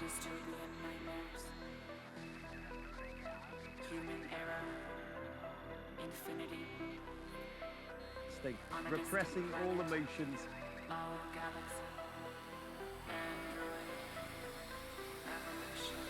Dystopian nightmares. Human error. Infinity. Stay repressing all emotions. Our galaxy. Android. Evolution.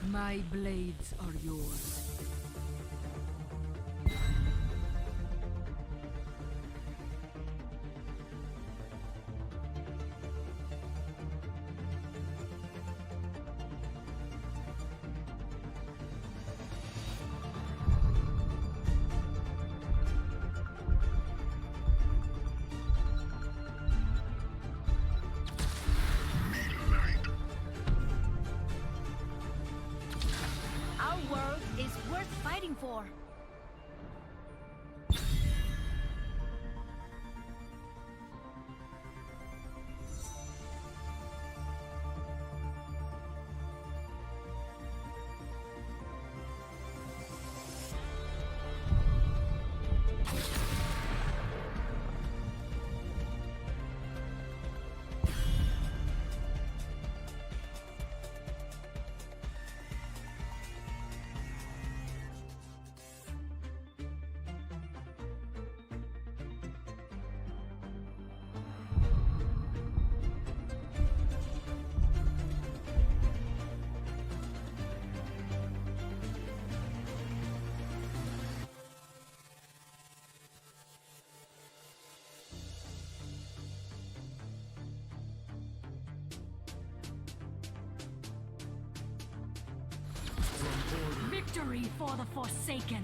My blades are yours. Our world is worth fighting for. Victory for the Forsaken!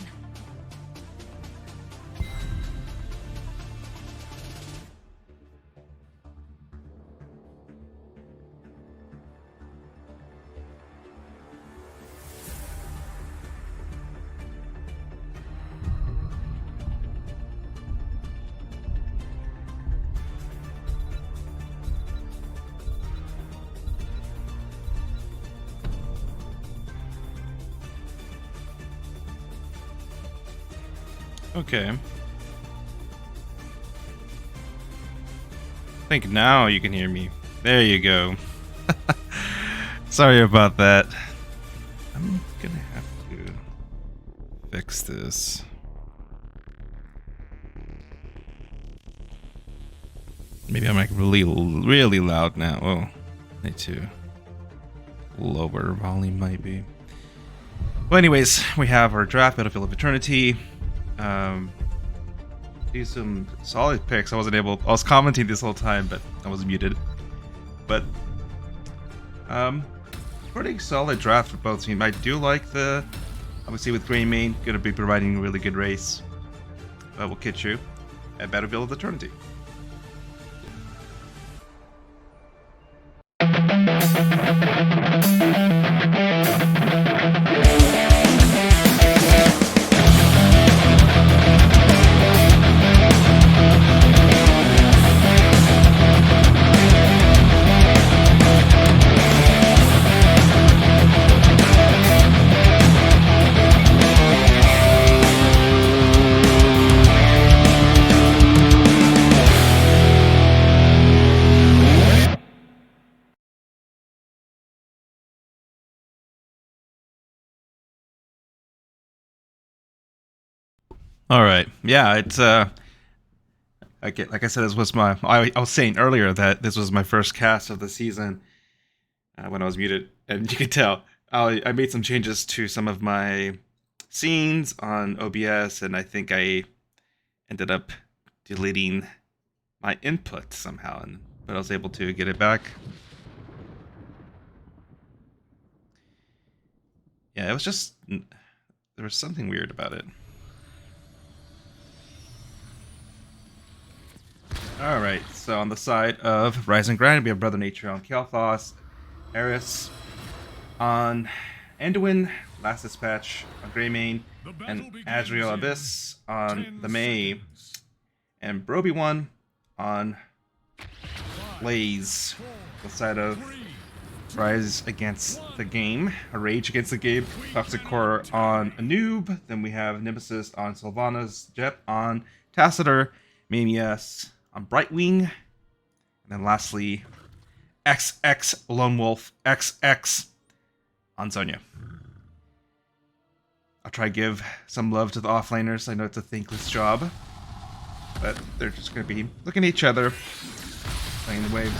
Okay. I think now you can hear me. There you go. Sorry about that. I'm gonna have to fix this. Maybe I'm like really loud now. Oh, need to lower volume maybe. Well, anyways, we have our draft Battlefield of Eternity. Do some solid picks. I was commenting this whole time, but I was muted. But pretty solid draft for both teams. I do like the, obviously with Greymane gonna be providing a really good race. But we'll catch you at Battlefield of Eternity. All right, yeah, it's like I said, this was I was saying earlier that this was my first cast of the season when I was muted, and you can tell I made some changes to some of my scenes on OBS, and I think I ended up deleting my input somehow, but I was able to get it back. Yeah, it was just, there was something weird about it. Alright, so on the side of Rise and Grind, we have Brother Nature on Kael'thas, Eris on Anduin, Last Dispatch on Greymane, and Azrael Abyss on the May, and Broby1 on Blaze, the side of Rise Against the Game, Rage Against the Game, Toxic Core on Anub, then we have Nemesis on Sylvanas, Jep on Tacitor, Mamias on Brightwing, and then lastly, XX Lone Wolf XX on Sonya. I'll try to give some love to the offlaners. I know it's a thankless job, but they're just going to be looking at each other, playing the wave.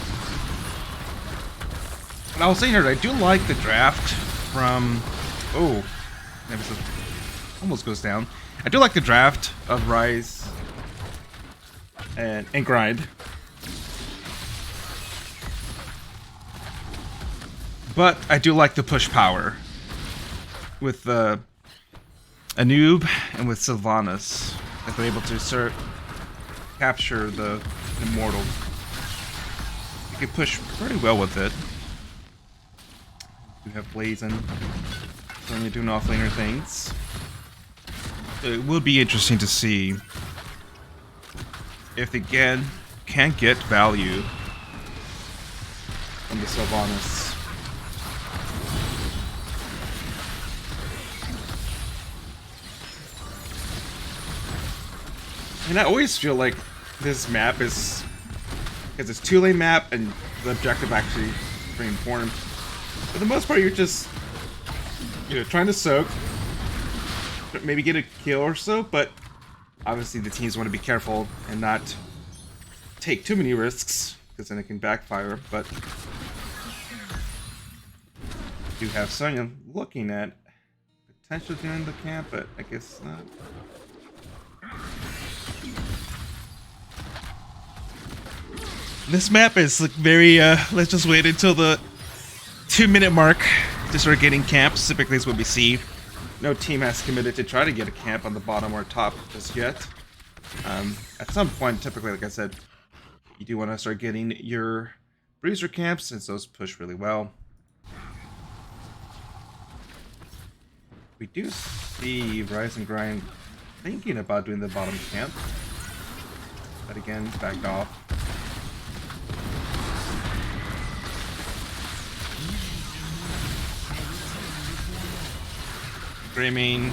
And I was saying here, I do like the draft from... Oh, Nemesis almost goes down. I do like the draft of Rise and Grind. But I do like the push power with Anub and with Sylvanas, if they're able to capture the Immortal. You can push pretty well with it. You have Blazin, only doing offlaner things. It will be interesting to see if they can get value from the Sylvanas. And I always feel like this map is, because it's 2-lane map and the objective actually is pretty important. For the most part, you're just, trying to soak, maybe get a kill or so, but obviously the teams want to be careful and not take too many risks, because then it can backfire. But you have Sonya looking at potentially doing the camp, but I guess not. This map is like very, let's just wait until the 2-minute mark to start getting camps. Typically is what we see. No team has committed to try to get a camp on the bottom or top just yet. At some point, typically, like I said, you do want to start getting your bruiser camps since those push really well. We do see Rise and Grind thinking about doing the bottom camp. But again, backed off. Greymane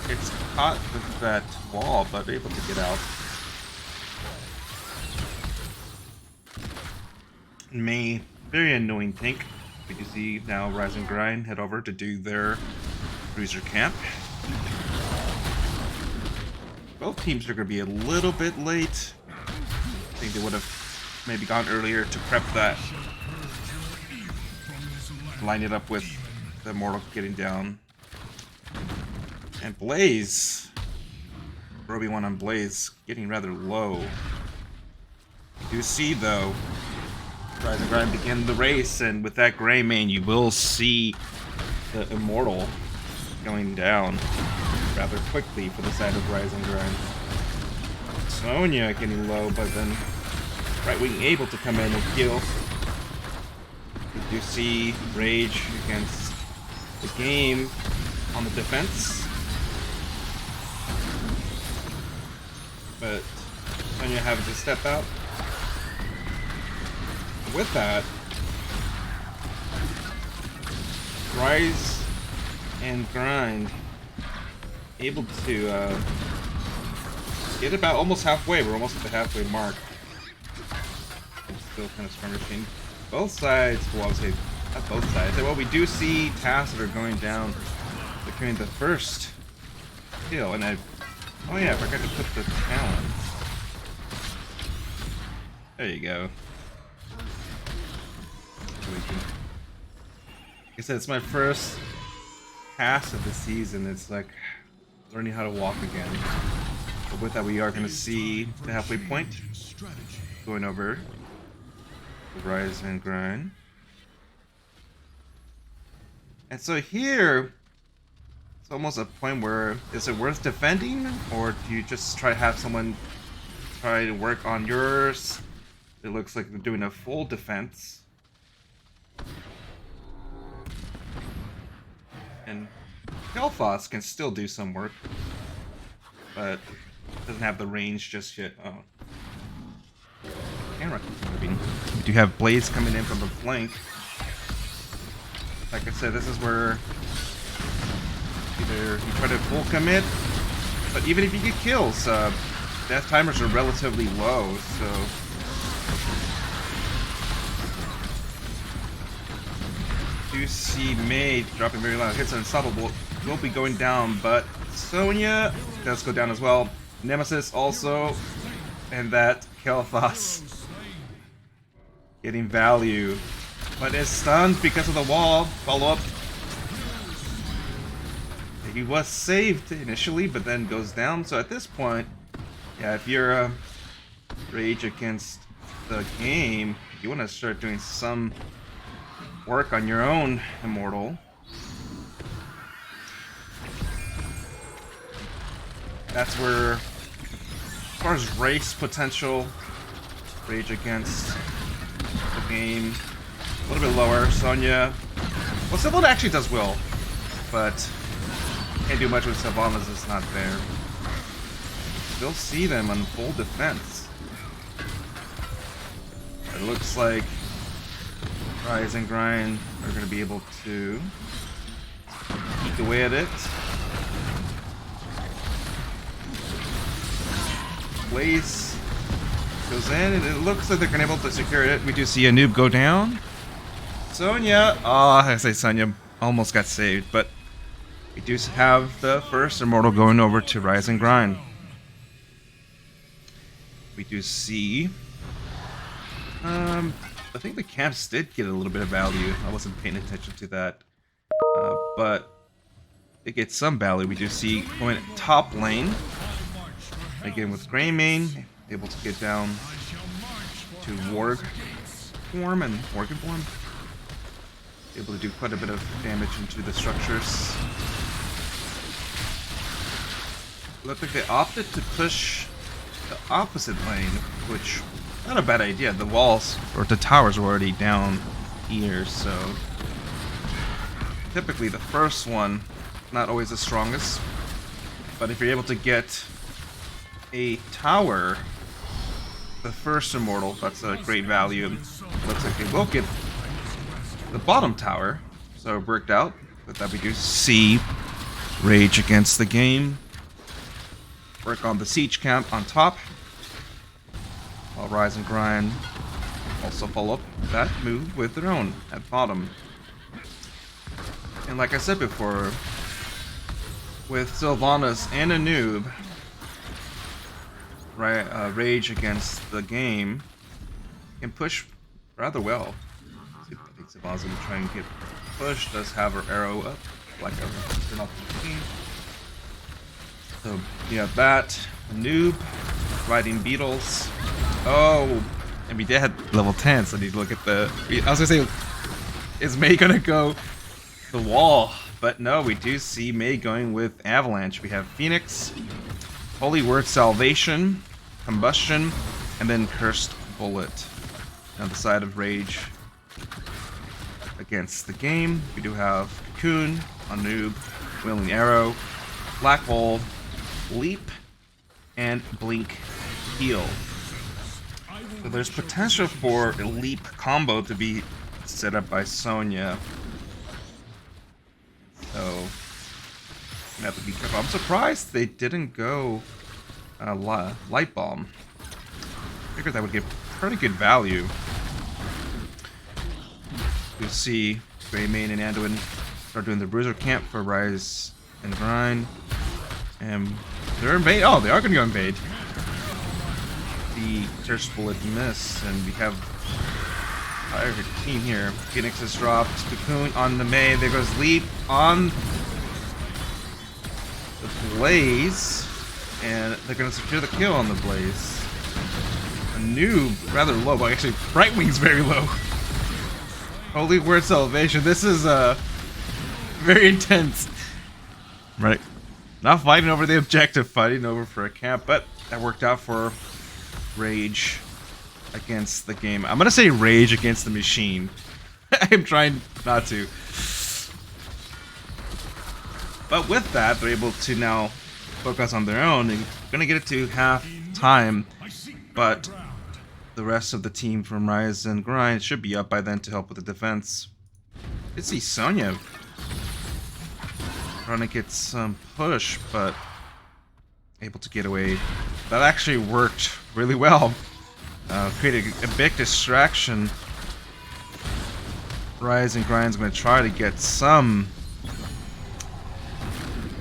gets caught with that wall, but able to get out. Mei, very annoying tank. We can see now Rise and Grind head over to do their bruiser camp. Both teams are going to be a little bit late. I think they would have maybe gone earlier to prep that. Line it up with the Immortal getting down. And Blaze, Roby 1 on Blaze, getting rather low. You do see though, Rise and Grind begin the race, and with that Greymane you will see the Immortal going down rather quickly for the side of Rise and Grind. Sonya getting low, but then Right Wing able to come in and kill. You do see Rage against the Game on the defense, but Sonya having to step out. With that, Rise and Grind able to get about almost halfway. We're almost at the halfway mark. It's still kind of skirmishing. Both sides, well, I would say not both sides. Well, we do see Tassiter going down, securing the first kill, and oh yeah, I forgot to put the talent. There you go. Like I said, it's my first pass of the season. It's like learning how to walk again. But with that, we are going to see the halfway point going over the Rise and Grind. And so here, it's almost a point where, is it worth defending? Or do you just try to have someone try to work on yours? It looks like they're doing a full defense. And Kel'Thas can still do some work, but doesn't have the range just yet. Oh. Camera keeps moving. We do have Blaze coming in from the flank. Like I said, this is where either you try to full commit, but even if you get kills, death timers are relatively low, so you see Mei dropping very low. Hits unstoppable. Will be going down, but Sonya does go down as well. Nemesis also, and that Kel'Thas getting value but is stunned because of the wall. Follow up. He was saved initially, but then goes down. So at this point, yeah, if you're Rage Against the Game, you want to start doing some work on your own Immortal. That's where, as far as race potential, Rage Against the Game, a little bit lower. Sonya, well, Sylvana actually does well, but can't do much with Sylvanas. It's not there. Still see them on full defense. It looks like Rise and Grind are going to be able to eke away at it. Blaze goes in, and it looks like they're going to be able to secure it. We do see a noob go down. Sonya, I say Sonya almost got saved, but we do have the first Immortal going over to Rise and Grind. We do see, I think the camps did get a little bit of value. I wasn't paying attention to that, but they get some value. We do see going top lane. Again with Greymane, able to get down to Warg form and Organ form. Able to do quite a bit of damage into the structures. Looked like they opted to push the opposite lane, which not a bad idea. The walls or the towers were already down here, so typically the first one not always the strongest, but if you're able to get a tower, the first Immortal, that's a great value. Looks like they will get the bottom tower, so it worked out. But that we do see Rage Against the Game work on the siege camp on top, while Rise and Grind also follow up that move with their own at bottom. And like I said before, with Sylvanas and a noob, Rage Against the Game can push rather well. I think Sylvanas will try and get pushed. Does have her arrow up, like a turn off the team. So you have that, a noob, riding beetles. Oh, and we did have level 10, so I need to look at the. I was gonna say, is Mei gonna go the wall? But no, we do see Mei going with Avalanche. We have Phoenix, Holy Word Salvation, Combustion, and then Cursed Bullet. On the side of Rage Against the Game, we do have Cocoon, a noob, Wailing Arrow, Black Hole, Leap, and Blink Heal. So there's potential for a Leap combo to be set up by Sonya. So you have to be careful. I'm surprised they didn't go Light Bomb. I figured that would give pretty good value. You'll see Greymane and Anduin start doing the Bruiser camp for Rise and Grind. And they're invade. Oh, they are going to go invade. The Curse Bullet miss, and we have our team here. Phoenix has dropped. Cocoon on the Mei. There goes Leap on the Blaze. And they're going to secure the kill on the Blaze. A noob, rather low, but actually Brightwing's very low. Holy Word Salvation. This is very intense. Right. Not fighting over the objective, fighting over for a camp, but that worked out for Rage Against the Game. I'm gonna say Rage Against the Machine. I'm trying not to. But with that, they're able to now focus on their own. They're gonna get it to half time, but the rest of the team from Rise and Grind should be up by then to help with the defense. Let's see Sonya trying to get some push, but able to get away. That actually worked really well. Created a big distraction. Rise and Grind's going to try to get some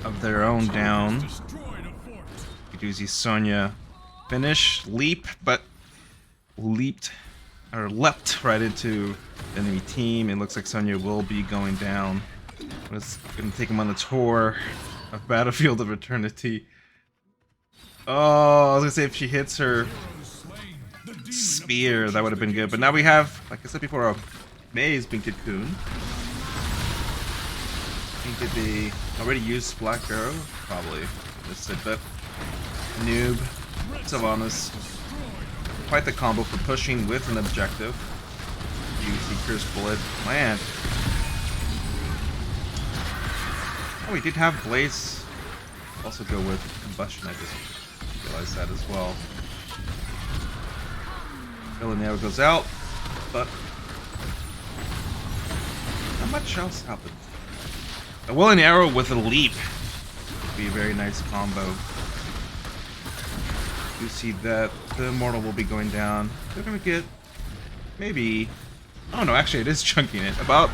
of their own down. We do see Sonya finish, leap, but leaped or leapt right into the enemy team. It looks like Sonya will be going down. It's gonna take him on the tour of Battlefield of Eternity. Oh, I was gonna say if she hits her spear, that would have been good. But now we have, like I said before, a Mei's Painted Coon. I think that they already used Black Arrow? Probably. Missed it, but Noob, Sylvanas. Quite the combo for pushing with an objective. You see Curse Bullet land. Oh, we did have Blaze also go with Combustion. I just realized that as well. Villanelle goes out, but not much else happened. A Willing Arrow with a leap would be a very nice combo. You see that the Immortal will be going down. They're gonna get maybe, oh no, actually it is chunking it. About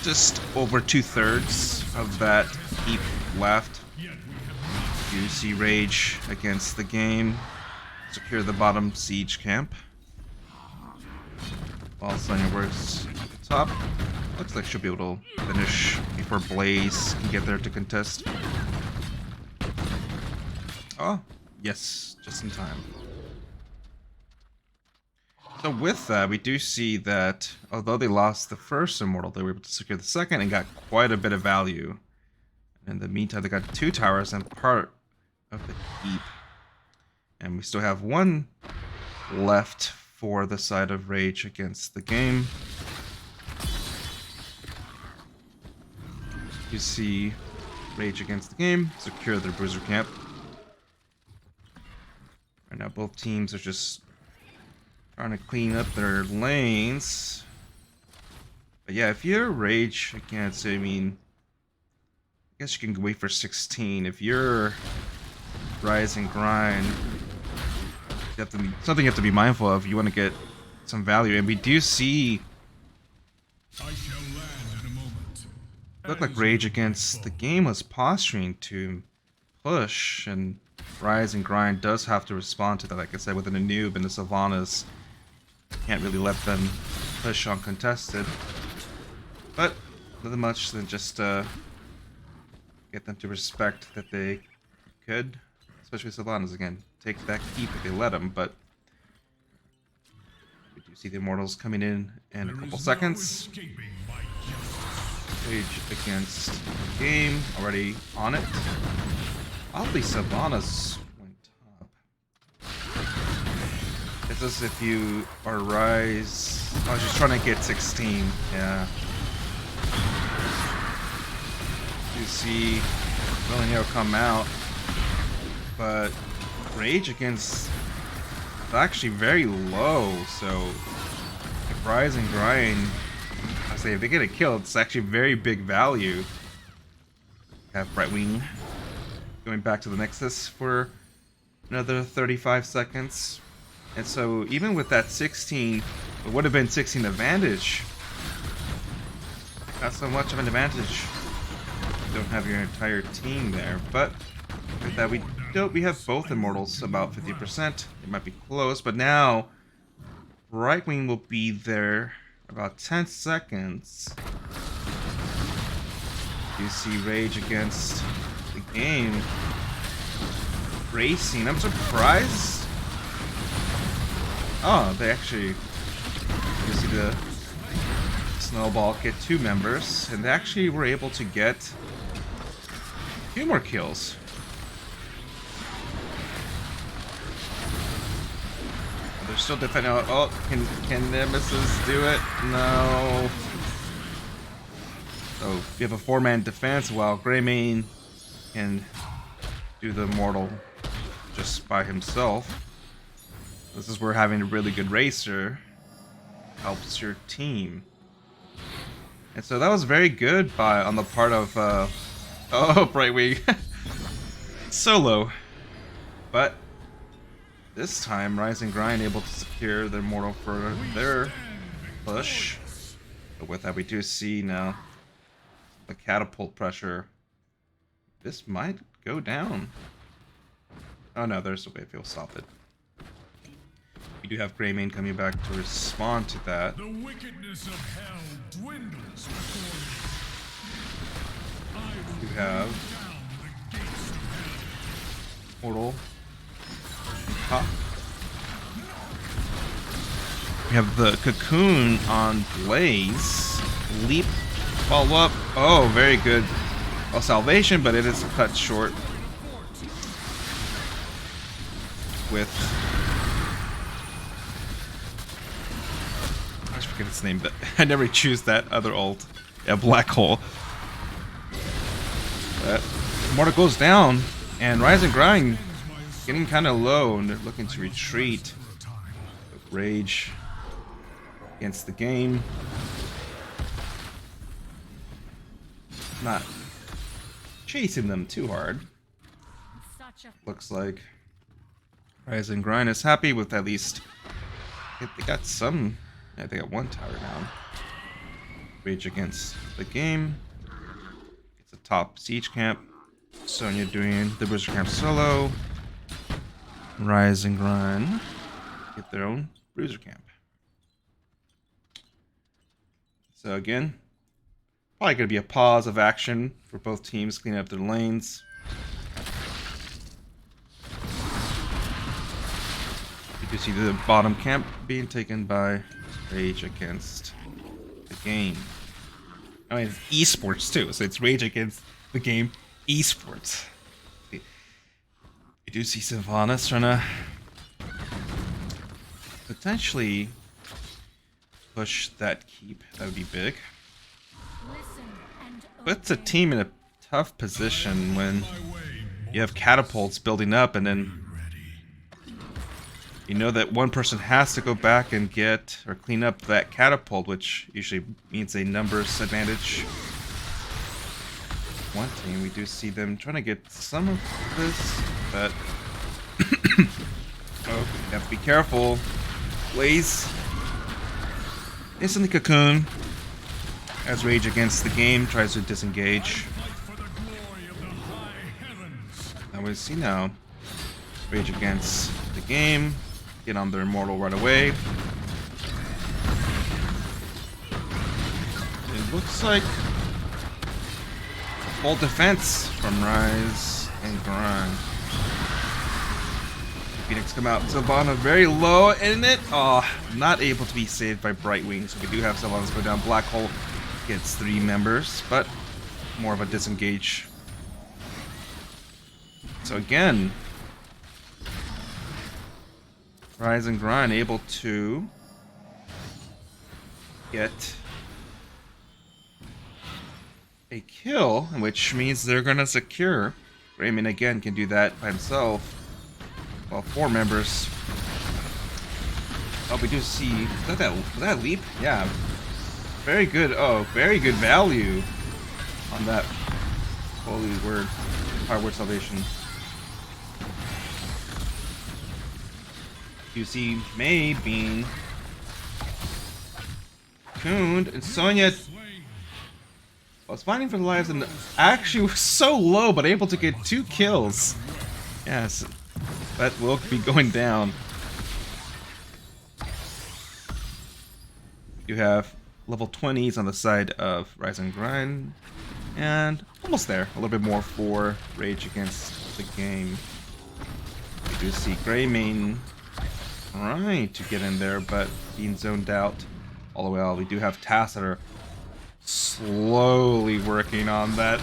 just over 2/3 of that heap left. You see Rage against the game. Secure the bottom siege camp. While Sonya works at the top. Looks like she'll be able to finish before Blaze can get there to contest. Oh, yes, just in time. So with that, we do see that although they lost the first Immortal, they were able to secure the second and got quite a bit of value. In the meantime, they got 2 towers and part of the heap. And we still have 1 left for the side of Rage against the game. You see Rage against the game, secure their bruiser camp. Right now both teams are just trying to clean up their lanes. But yeah, if you're Rage against, I mean, I guess you can wait for 16. If you're Rise and Grind, something you have to be mindful of. You want to get some value, and we do see look like Rage against the game was posturing to push, and Rise and Grind does have to respond to that. Like I said, with the Noob and the Sylvanas, can't really let them push uncontested. But nothing much than just get them to respect that they could, especially Sylvanas again, take that keep if they let them. But we do see the Immortals coming in a couple seconds. Rage against the game, already on it. Oddly, Sylvanas went top. It's as if you are Rise. I was just trying to get 16. Yeah. You see Villanelle come out, but Rage against is actually very low. So if Rise and Grind, I say if they get a kill, it's actually very big value. Have Brightwing going back to the Nexus for another 35 seconds. And so even with that 16, it would have been 16 advantage. Not so much of an advantage. You don't have your entire team there, but with that we have both Immortals about 50%. It might be close, but now Brightwing will be there about 10 seconds. You see Rage against the game racing. I'm surprised. Oh, they actually, you see the Snowball get 2 members, and they actually were able to get a few more kills. They're still defending. Oh, can Nemesis do it? No. So you have a 4-man defense while Greymane can do the Immortal just by himself. This is where having a really good racer helps your team. And so that was very good on the part of oh, Brightwing solo. But this time Rise and Grind able to secure their Immortal for their push. But with that we do see now the catapult pressure. This might go down. Oh no, there's a way if he'll stop it. We do have Greymane coming back to respond to that. The wickedness of hell dwindles before me. I will You have down the gates of hell. Portal. Top. We have the Cocoon on Blaze. Leap. Follow up. Oh, very good. Well, Salvation, but it is cut short. With... I just forget its name, but I never choose that other ult. Yeah, Black Hole. But Mortar goes down, and Rise and Grind getting kind of low, and they're looking to retreat. Rage against the game. Not chasing them too hard. Looks like Rise and Grind is happy with at least... They got some... Yeah, they got one tower down. Rage against the game. It's a top siege camp. Sonya doing the Bruiser camp solo. Rise and Grind get their own Bruiser camp. So again, probably going to be a pause of action for both teams cleaning up their lanes. You can see the bottom camp being taken by Rage against the game. I mean, it's esports too, so it's Rage against the game esports. You do see Sylvanas trying to potentially push that keep. That would be big. Puts a team in a tough position when you have catapults building up, and then you know that one person has to go back and get or clean up that catapult, which usually means a numbers advantage. One team, we do see them trying to get some of this, but oh, you have to be careful. Blaze instantly Cocoon as Rage against the game tries to disengage. Now we see now Rage against the game get on their immortal right away. It looks like full defense from Rise and Grind. Phoenix come out. Sylvana very low in it. Oh, not able to be saved by Brightwing. So we do have Sylvanas go down. Black Hole gets 3 members, but more of a disengage. So again, Rise and Grind able to get a kill, which means they're gonna secure. Raymond again can do that by himself. Well, 4 members. Oh, we do see. Was that leap? Yeah. Very good. Oh, very good value on that. Holy word. Hard word salvation. You see Mei being cocooned, and Sonya was fighting for the lives and actually was so low, but able to get 2 kills. Yes, that will be going down. You have level 20s on the side of Rise and Grind, and almost there. A little bit more for Rage against the game. You do see Greymane trying to get in there, but being zoned out all the way out. We do have Tassiter slowly working on that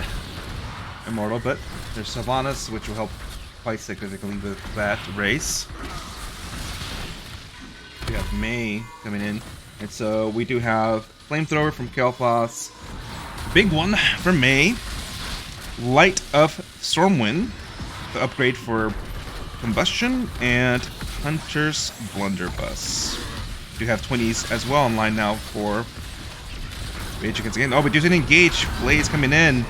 immortal, but there's Sylvanas, which will help quite significantly with that race. We have Mei coming in, and so we do have Flamethrower from Kel'Thas, big one from Mei, Light of Stormwind, the upgrade for Combustion, and Hunter's Blunderbuss. We do have 20s as well online now for Rage against the game. Oh, we do an engage. Blaze coming in.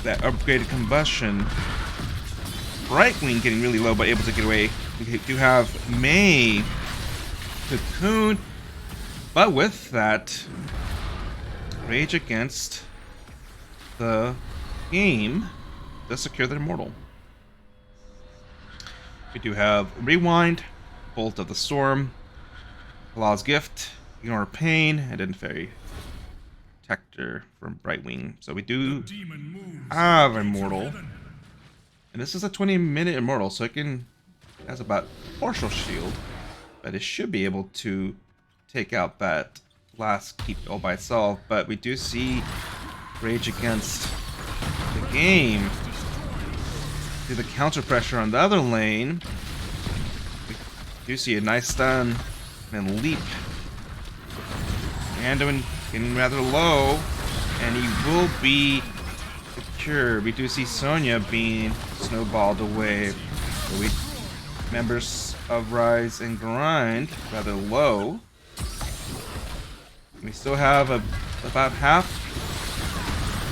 That upgraded Combustion. Brightwing getting really low, but able to get away. We do have Mei Cocoon, but with that, Rage against the game does secure their immortal. We do have Rewind Bolt of the Storm, Law's Gift, Ignore Pain, and then Fairy Protector from Brightwing. So we do have Immortal. And this is a 20-minute Immortal, so it has about partial shield. But it should be able to take out that last keep all by itself. But we do see Rage Against the Game do the counter pressure on the other lane. We do see a nice stun and leap. Anduin getting rather low, and he will be secured. We do see Sonya being snowballed away. So members of Rise and Grind rather low. We still have about half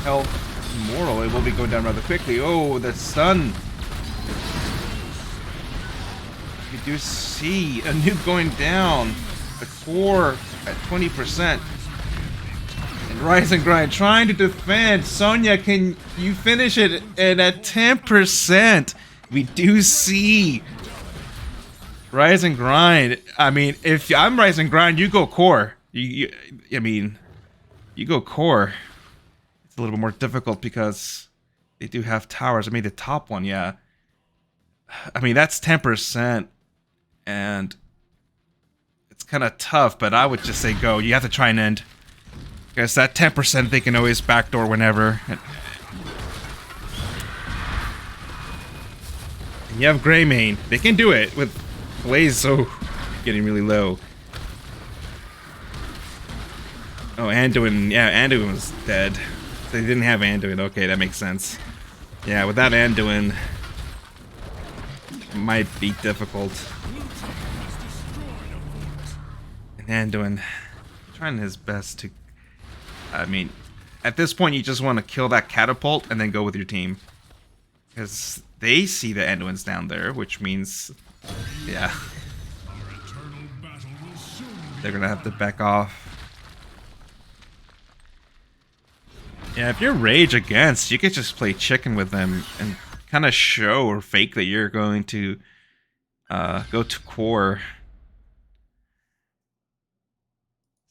health Immortal. It will be going down rather quickly. Oh, the stun. We do see a nuke going down. The core at 20%. And Rise and Grind trying to defend. Sonya, can you finish it? And at 10%, we do see Rise and Grind. I mean, if I'm Rise and Grind, you go core. You go core. It's a little bit more difficult because they do have towers. I mean, the top one, yeah. I mean, that's 10%. And it's kind of tough, but I would just say go. You have to try and end. Because that 10% they can always backdoor whenever. And you have Greymane. They can do it with Blaze so getting really low. Oh, Anduin. Yeah, Anduin was dead. They didn't have Anduin. Okay, that makes sense. Yeah, without Anduin, it might be difficult. And Anduin trying his best to... I mean, at this point, you just want to kill that catapult and then go with your team. Because they see the Anduin's down there, which means... yeah. They're going to have to back off. Yeah, if you're Rage Against, you could just play chicken with them and kind of show or fake that you're going to go to core.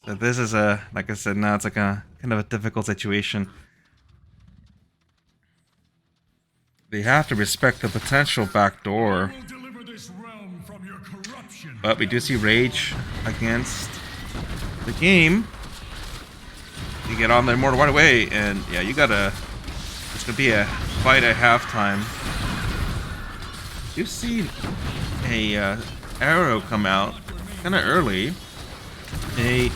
So this is like I said, now it's like a kind of a difficult situation. They have to respect the potential backdoor. But we do see Rage Against the Game. You get on the Immortal right away, and yeah, you gotta... It's gonna be a fight at halftime. You see a arrow come out kind of early. They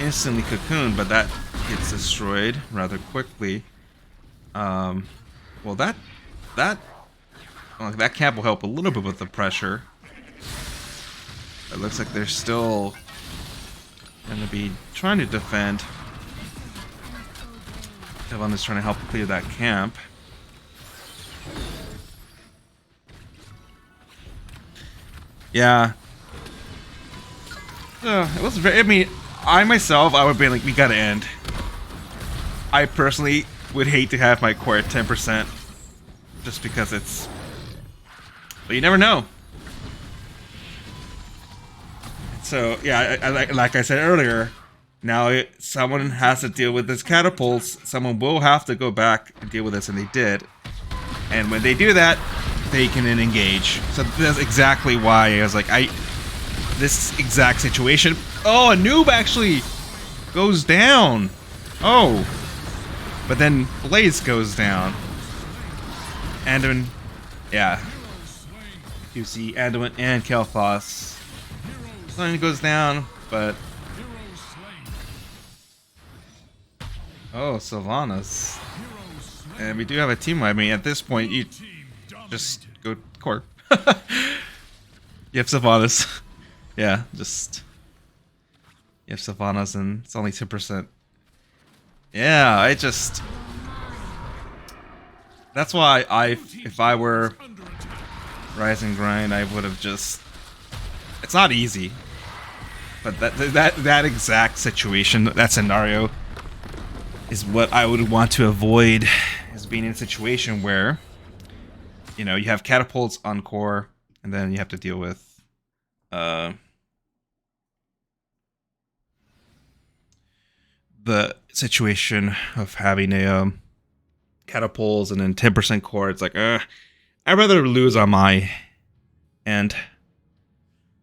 instantly cocoon, but that gets destroyed rather quickly. Well, that camp will help a little bit with the pressure. It looks like they're still gonna be trying to defend. Devon is trying to help clear that camp. Yeah. It was very... I mean, I myself, I would be like, we gotta end. I personally would hate to have my core at 10%. Just because it's... But you never know. So, yeah, like I said earlier... Now, someone has to deal with this catapults. Someone will have to go back and deal with this, and they did. And when they do that, they can then engage. So that's exactly why I was like, this exact situation. Oh, a noob actually goes down. Oh. But then Blaze goes down. Anduin, yeah. You see Anduin and Kel'Thas. Something goes down, but... Oh, Sylvanas. And we do have a team. I mean, at this point, you just go core. You have Sylvanas. Yeah, just... You have Sylvanas and it's only 10%. Yeah, I just... That's why if I were Rise and Grind, I would have just... It's not easy. But that exact situation, that scenario... is what I would want to avoid, is being in a situation where, you know, you have catapults on core, and then you have to deal with the situation of having a catapults and then 10% core. It's like, I'd rather lose on my end,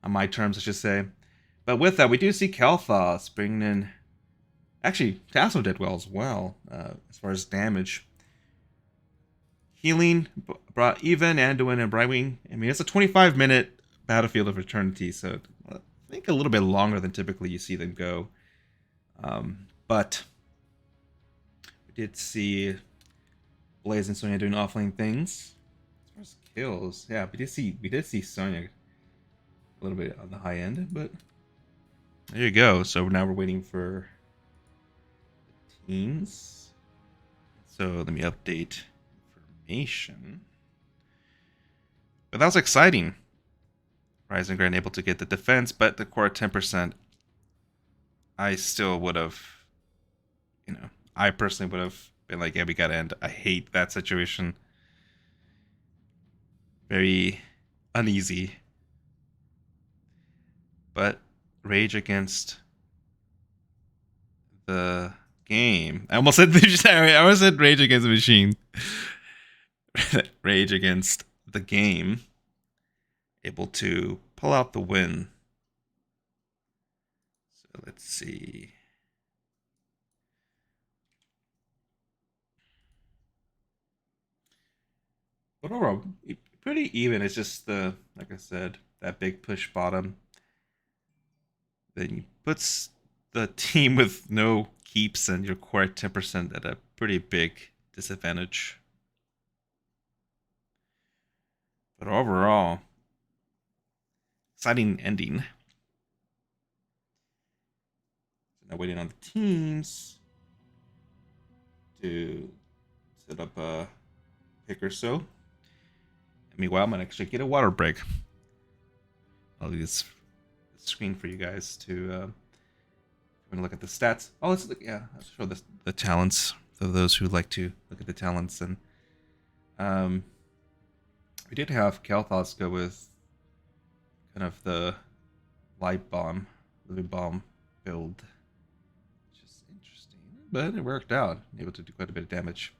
on my terms, I should say. But with that, we do see Kalthos bringing in. Actually, Tasso did well as well, as far as damage. Healing brought even Anduin and Brightwing. I mean, it's a 25-minute Battlefield of Eternity, so I think a little bit longer than typically you see them go. But we did see Blaze and Sonya doing offlane things. As far as kills, yeah, we did see Sonya a little bit on the high end, but there you go. So now we're waiting for teams. So let me update information. But that was exciting. Rising Grand able to get the defense, but the core 10%. I still would have, I personally would have been like, yeah, we gotta end. I hate that situation. Very uneasy. But Rage Against the Game. I almost said Rage Against the Machine. Rage Against the Game. Able to pull out the win. So let's see. But overall, pretty even. It's just like I said, that big push bottom. Then he puts the team with no keeps and your core at 10% at a pretty big disadvantage. But overall, exciting ending. So now waiting on the teams to set up a pick or so. Meanwhile, I'm gonna actually get a water break. I'll do this screen for you guys to I'm gonna look at the stats. Oh, let's look. Yeah, I'll show the talents for those who like to look at the talents. And we did have Kalthos go with kind of the light bomb, living bomb build, which is interesting, but it worked out. Able to do quite a bit of damage.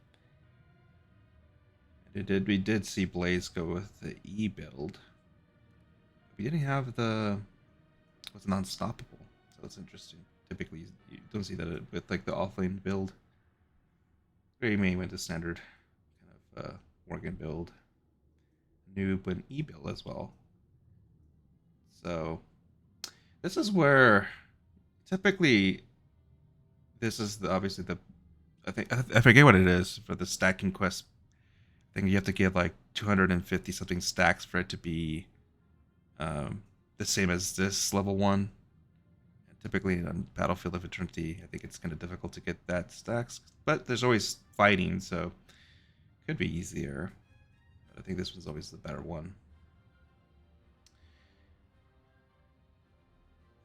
We did see Blaze go with the E build. We didn't have the what's non-stoppable, so that's interesting. Typically, you don't see that with like the offlane build. Very mainly went to standard kind of Morgan build, noob and E build as well. So this is where typically this is obviously the I forget what it is for the stacking quest. I think you have to get like 250 something stacks for it to be the same as this level 1. Typically on Battlefield of Eternity, I think it's kind of difficult to get that stacks, but there's always fighting, so it could be easier. But I think this one's always the better one.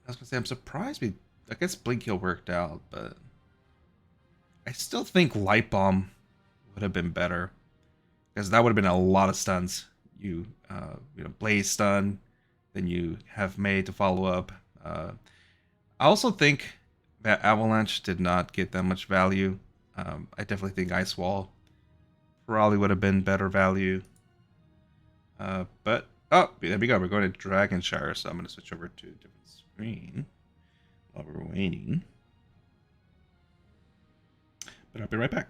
I was gonna say I'm surprised I guess Blink Kill worked out, but I still think Light Bomb would have been better. Because that would have been a lot of stuns. You Blaze stun, then you have May to follow up. I also think that Avalanche did not get that much value. I definitely think Ice Wall probably would have been better value. But there we go. We're going to Dragonshire, so I'm going to switch over to a different screen while we're waiting. But I'll be right back.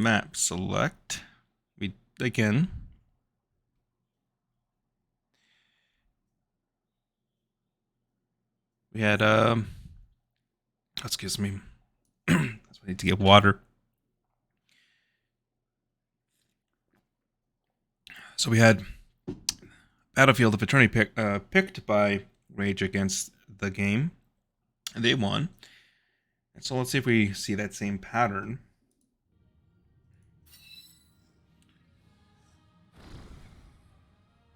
map select. We again. We had excuse me. I need to get water. So we had Battlefield of Eternity picked by Rage Against the Game, and they won. And so let's see if we see that same pattern.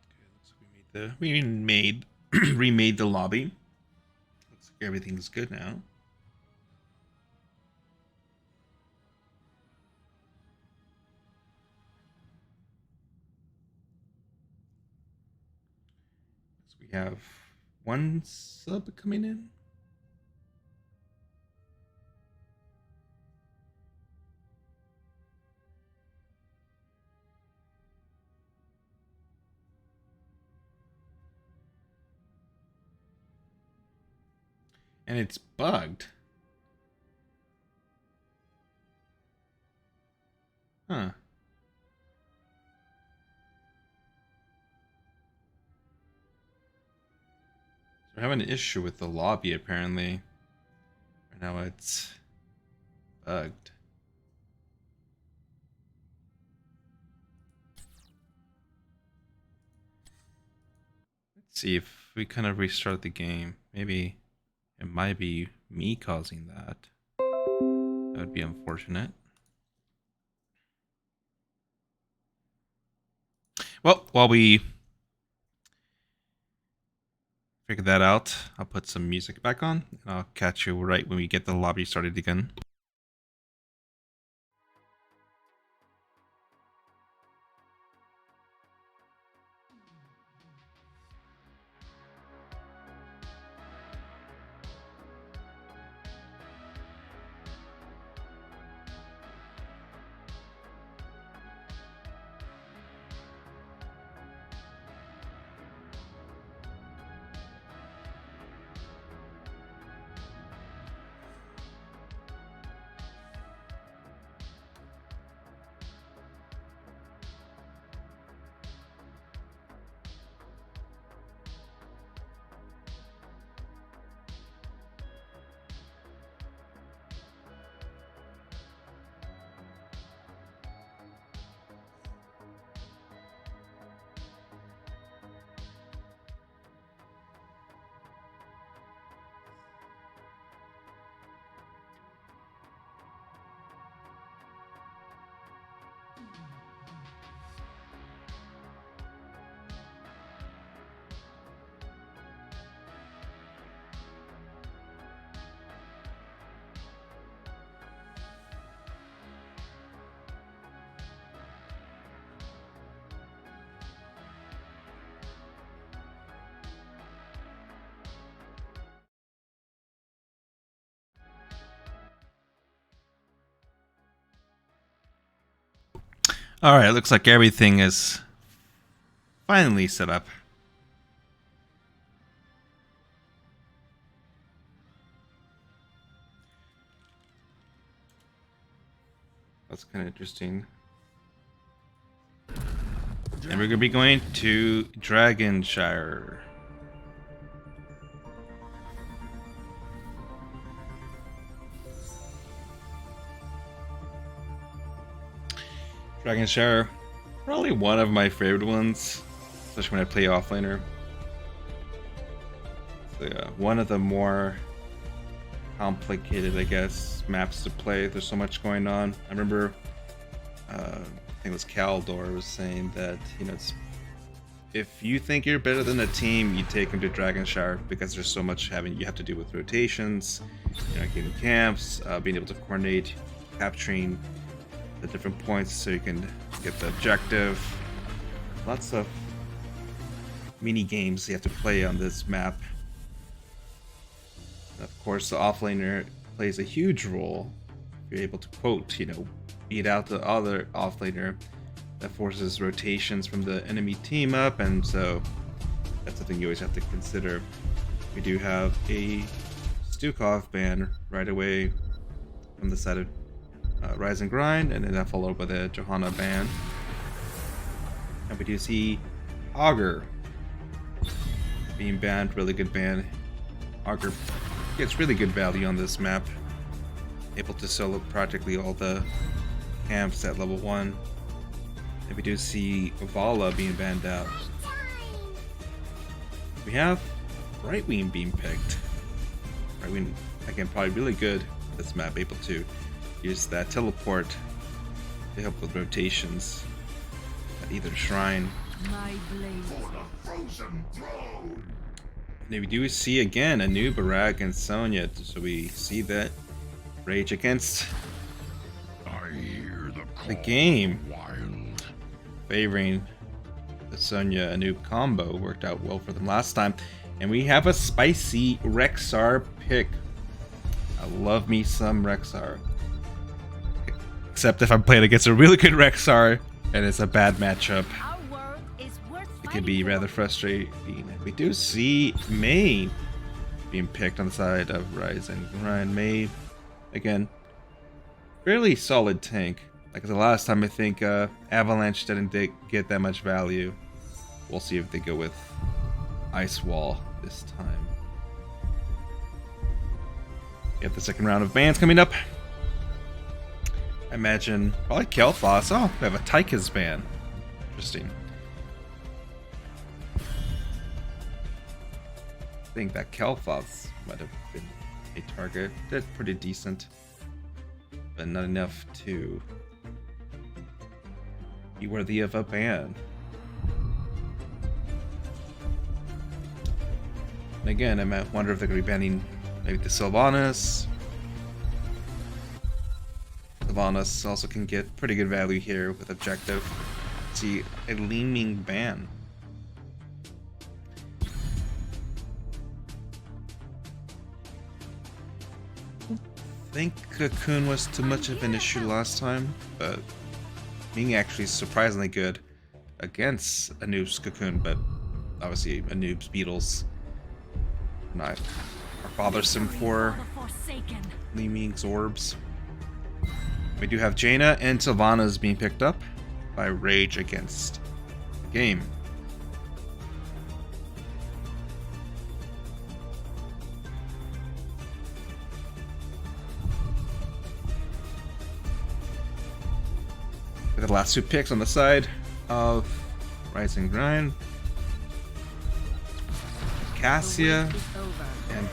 Okay, looks like we remade the lobby. Looks like everything's good now. So we have one sub coming in. And it's bugged. Huh. So we're having an issue with the lobby apparently. Right now it's bugged. Let's see if we kind of restart the game. Maybe it might be me causing that. That would be unfortunate. Well, while we figure that out, I'll put some music back on, and I'll catch you right when we get the lobby started again. All right, looks like everything is finally set up. That's kind of interesting. And we're going to be going to Dragonshire. Dragonshire, probably one of my favorite ones, especially when I play offlaner. So yeah, one of the more complicated, I guess, maps to play. There's so much going on. I remember, I think it was Caldor was saying that, you know, if you think you're better than a team, you take them to Dragonshire because there's so much you have to do with rotations, you know, getting camps, being able to coordinate, capturing the different points so you can get the objective. Lots of mini games you have to play on this map. And of course, the offlaner plays a huge role. If you're able to, quote, you know, beat out the other offlaner, that forces rotations from the enemy team up, and so that's something you always have to consider. We do have a Stukov ban right away from the side of Rise and Grind, and then that followed by the Johanna ban. And we do see Augur being banned, really good ban. Augur gets really good value on this map. Able to solo practically all the camps at level 1. And we do see Vala being banned out. We have Brightwing being picked. Brightwing, again, probably really good at this map, able to use that teleport to help with rotations at either shrine. My blade. And we do see again a new Barag and Sonya, so we see that Rage Against the Game favoring the Sonya Anub combo. Worked out well for them last time. And we have a spicy Rexar pick. I love me some Rexar. Except if I'm playing against a really good Rexar and it's a bad matchup. Our world is worth It can be rather frustrating. We do see May being picked on the side of Rise and Grind. May, again, fairly solid tank. Like the last time, I think Avalanche didn't get that much value. We'll see if they go with Ice Wall this time. We have the second round of bans coming up. I imagine probably Kel'Thas. Oh, we have a Tychus ban. Interesting. I think that Kel'Thas might have been a target. That's pretty decent, but not enough to be worthy of a ban. And again, I might wonder if they're going to be banning maybe the Sylvanas. Sylvanas also can get pretty good value here with objective. See a leaning ban. I think Cocoon was too much of an issue last time, but being actually surprisingly good against Anub's Cocoon, but obviously Anub's Beetles not are bothersome for Li Ming's orbs. We do have Jaina and Sylvanas being picked up by Rage Against the Game. With the last two picks on the side of Rise and Grind. Cassia and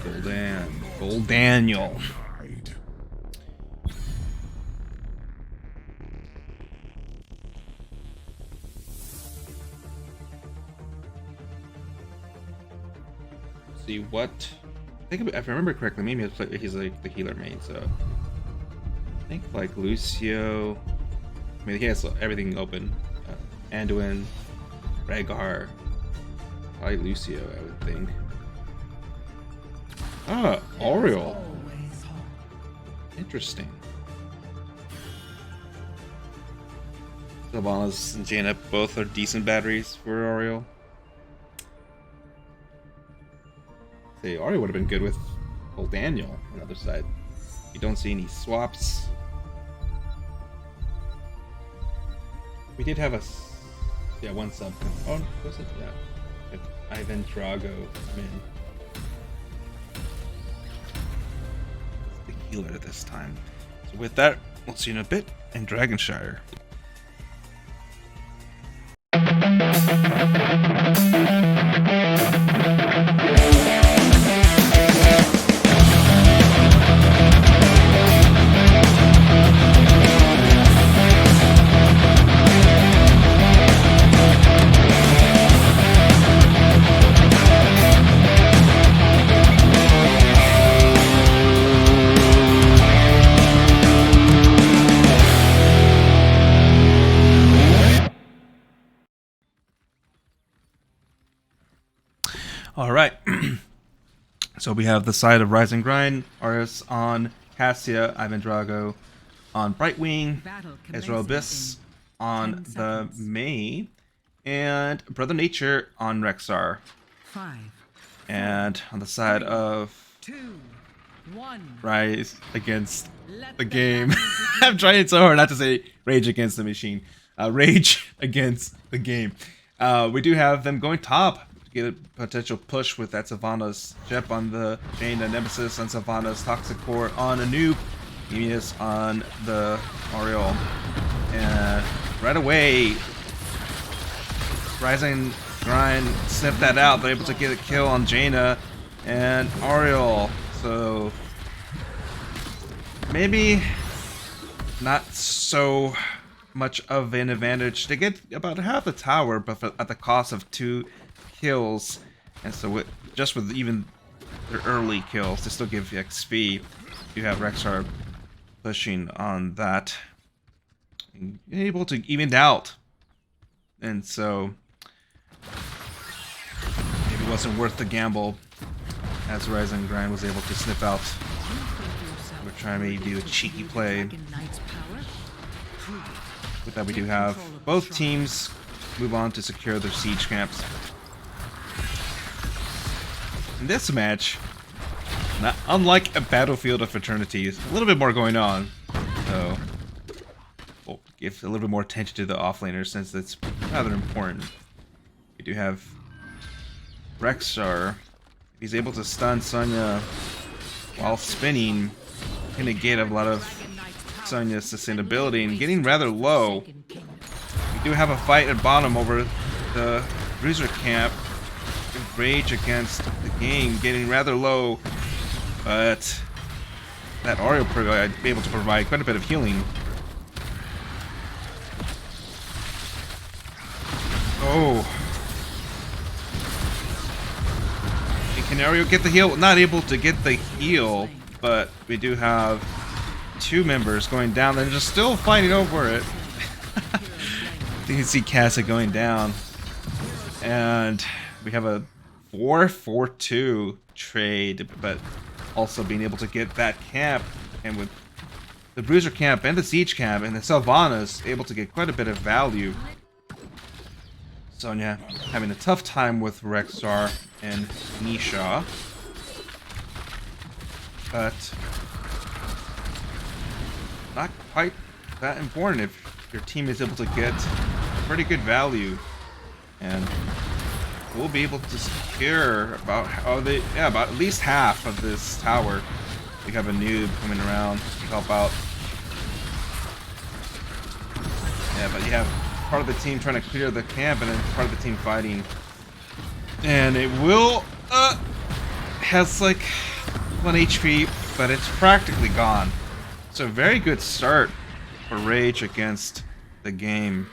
Goldaniel. See what I think, if I remember correctly, maybe he's like the healer main, so I think like Lucio. I mean, he has everything open. Anduin, Rhaegar, probably Lucio, I would think. Ah, Oriole. Interesting. Sylvanas and Jaina both are decent batteries for Oriole. Say Oriole would have been good with old Daniel on the other side. You don't see any swaps. We did have one sub. Oh, was it? Yeah. Ivan Drago come in. The healer this time. So with that, we'll see you in a bit in Dragonshire. All right. So we have the side of Rise and Grind, Arius on Cassia, Ivan Drago on Brightwing, Ezreal Abyss on the May, and Brother Nature on Rexar. 5. And on the side of Rise Against the Game. I'm trying so hard not to say Rage Against the Machine. Rage Against the Game. We do have them going top to get a potential push with that Sylvanas Jep on the Jaina, Nemesis on Sylvanas, Toxic Core on a noob, Genius on the Oriole. And right away, Rising Grind sniffed that out. They're able to get a kill on Jaina and Oriole. So maybe not so much of an advantage. They get about half the tower, but at the cost of 2 kills. And so just with even their early kills, they still give XP. You have Rexar pushing on that, and able to even out. And so maybe it wasn't worth the gamble, as Rising Grind was able to sniff out. We're trying to do a cheeky play. With that, we do have both teams move on to secure their siege camps. In this match, not unlike a Battlefield of Fraternities, a little bit more going on. So we'll give a little bit more attention to the offlaner since it's rather important. We do have Rexar. He's able to stun Sonya while spinning, can negate a lot of Sonya's sustainability and getting rather low. We do have a fight at bottom over the Bruiser camp. Rage Against the Game, getting rather low, but that Oreo I'd be able to provide quite a bit of healing. Oh. Can Ario get the heal? Not able to get the heal, but we do have 2 members going down. They're just still fighting over it. You can see Casa going down. And we have a 4-4-2 trade, but also being able to get that camp, and with the Bruiser camp and the Siege camp and the Sylvanas able to get quite a bit of value. Sonya having a tough time with Rexar and Nisha, but not quite that important if your team is able to get pretty good value, and we'll be able to secure about about at least half of this tower. We have a noob coming around to help out. Yeah, but you have part of the team trying to clear the camp and then part of the team fighting. And it will has like 1 HP, but it's practically gone. So very good start for Rage Against the Game.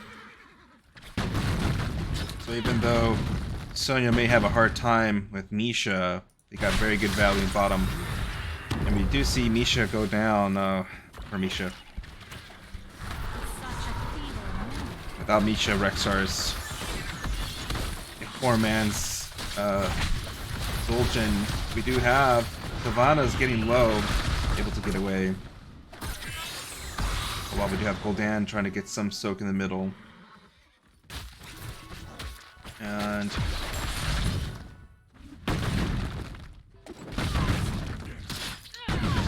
So even though Sonya may have a hard time with Misha, they got very good value in bottom. And we do see Misha go down, for Misha. Without Misha, Rexar's a poor man's Zul'jin. We do have Sylvanas getting low, able to get away. While we do have Gul'dan trying to get some soak in the middle. And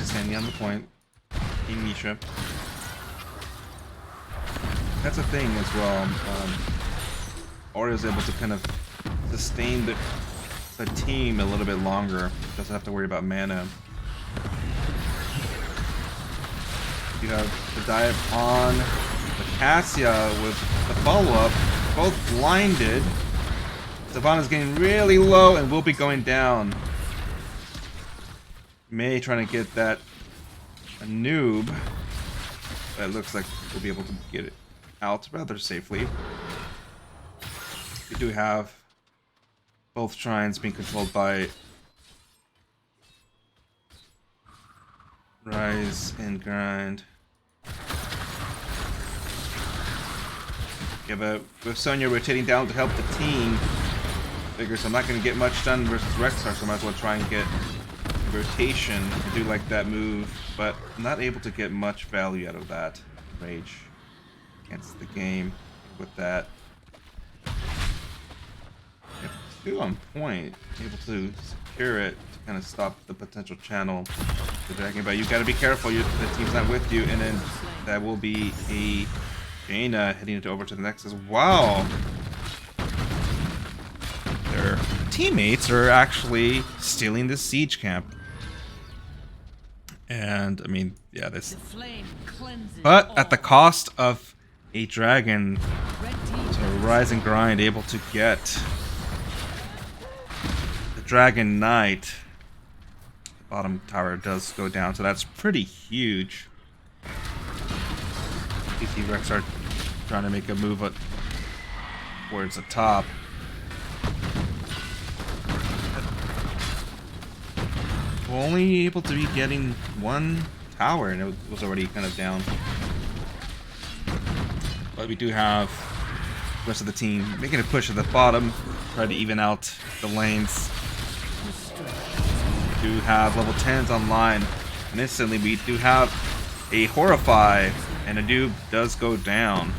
standing on the point. Team Misha. That's a thing as well. Orio's able to kind of sustain the team a little bit longer. Doesn't have to worry about mana. You have the dive on the Cassia with the follow-up. Both blinded. Sylvanas getting really low and will be going down. May trying to get that a noob. But it looks like we'll be able to get it out rather safely. We do have both shrines being controlled by Rise and Grind. Yeah, but with Sonya rotating down to help the team, figures I'm not going to get much done versus Rexar, so I might as well try and get rotation to do like that move, but I'm not able to get much value out of that. Rage Against the Game with that. If 2 on point, able to secure it to kind of stop the potential channel. the dragon, but you gotta be careful. The team's not with you, and then that will be a Jaina heading over to the next as well. Their teammates are actually stealing this siege camp. And, I mean, yeah, this... But at the cost of a dragon, so Rise and Grind able to get the Dragon Knight. The bottom tower does go down, so that's pretty huge. PC Rex are trying to make a move towards the top. We're only able to be getting one tower, and it was already kind of down. But we do have the rest of the team making a push at the bottom, try to even out the lanes. We do have level 10s online, and instantly we do have a Horrify, and a noob does go down.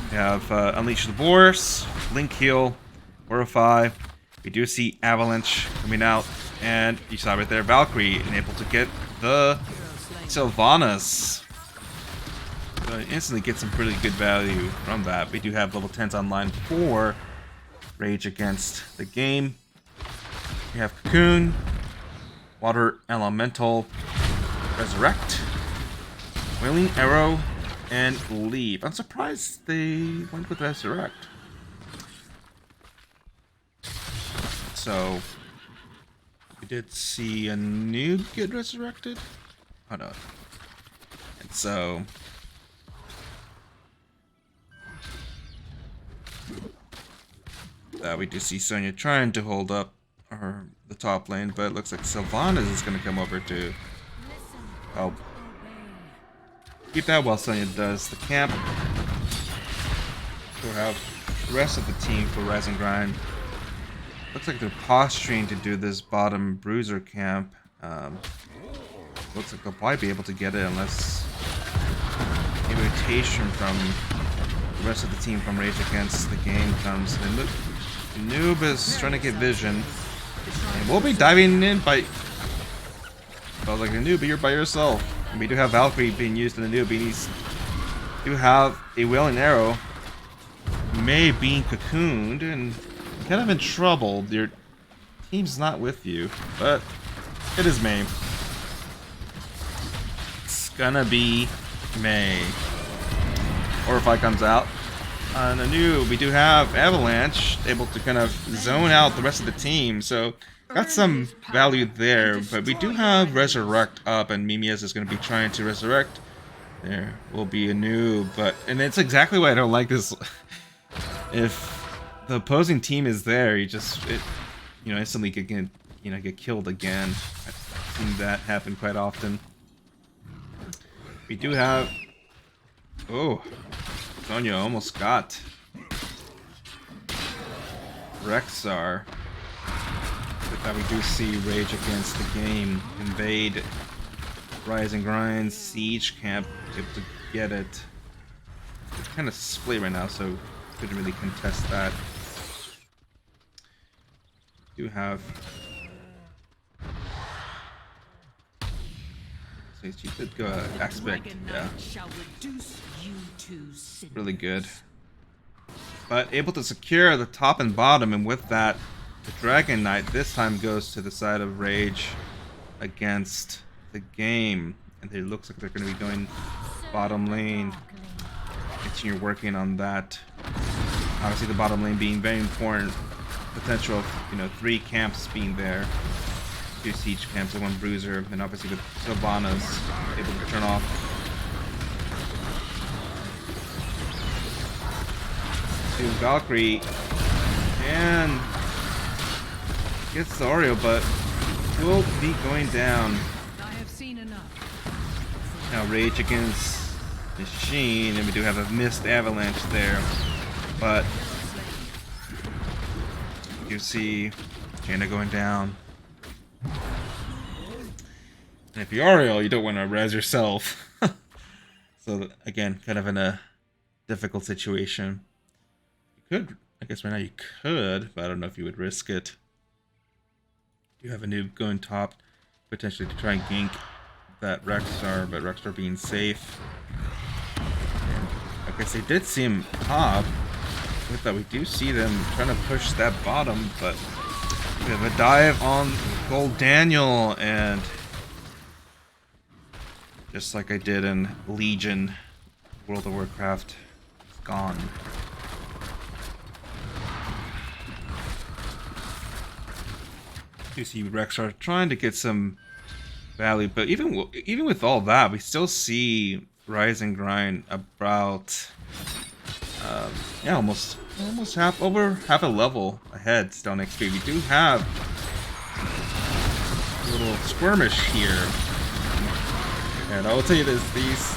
We have Unleash the Boars, Link Heal, Horrify. We do see Avalanche coming out. And you saw right there, Valkyrie, and able to get the Sylvanas. So instantly get some pretty good value from that. We do have level 10s online for Rage Against the Game. We have Cocoon, Water Elemental, Resurrect, Wailing Arrow, and Leave. I'm surprised they went with Resurrect. So... we did see a noob get resurrected. Hold on. And so... we do see Sonya trying to hold up the top lane, but it looks like Sylvanas is going to come over to help. Keep that while Sonya does the camp. We'll have the rest of the team for Rise and Grind. Looks like they're posturing to do this bottom bruiser camp. Looks like they'll probably be able to get it unless a rotation from the rest of the team from Rage Against the Game comes. And look, noob is trying to get vision. And we'll be diving in by... I was like, noob, you're by yourself. And we do have Valkyrie being used in the noob. We do have a Wailing Arrow. May being cocooned and... kind of in trouble. Your team's not with you, but it is May. It's gonna be May. Or if I comes out. On a new, we do have Avalanche able to kind of zone out the rest of the team, so got some value there. But we do have Resurrect up, and Mimias is going to be trying to resurrect. There will be a new, and it's exactly why I don't like this. If the opposing team is there, instantly could get killed again. I've seen that happen quite often. We do have... oh, Sonya almost got Rexar. But that we do see Rage Against the Game invade Rise and Grind Siege Camp, able to get it. It's kind of split right now, so couldn't really contest that. Do have... so you did go aspect, yeah. Really good. But able to secure the top and bottom, and with that, the Dragon Knight this time goes to the side of Rage Against the Game. And it looks like they're going to be going bottom lane. Continue working on that. Obviously the bottom lane being very important. Potential of, 3 camps being there. 2 siege camps and 1 bruiser. And obviously with Sylvanas able to turn off. To Valkyrie. And gets the Oreo, but will be going down. I have seen enough. Now Rage Against Machine, and we do have a missed Avalanche there. But you see Jaina going down. And if you're Ariel, you don't want to res yourself. So again, kind of in a difficult situation. You could, I guess right now you could, but I don't know if you would risk it. You have a noob going top. potentially to try and gank that Rexstar, but Rexstar being safe. And I guess they did see him pop. With that, we do see them trying to push that bottom, but we have a dive on Gold Daniel, and just like I did in Legion, World of Warcraft, it's gone. You see Rexstar trying to get some value, but even with all that, we still see Rise and Grind about yeah, almost over half a level ahead still next XP. We do have a little skirmish here, and I will tell you this: these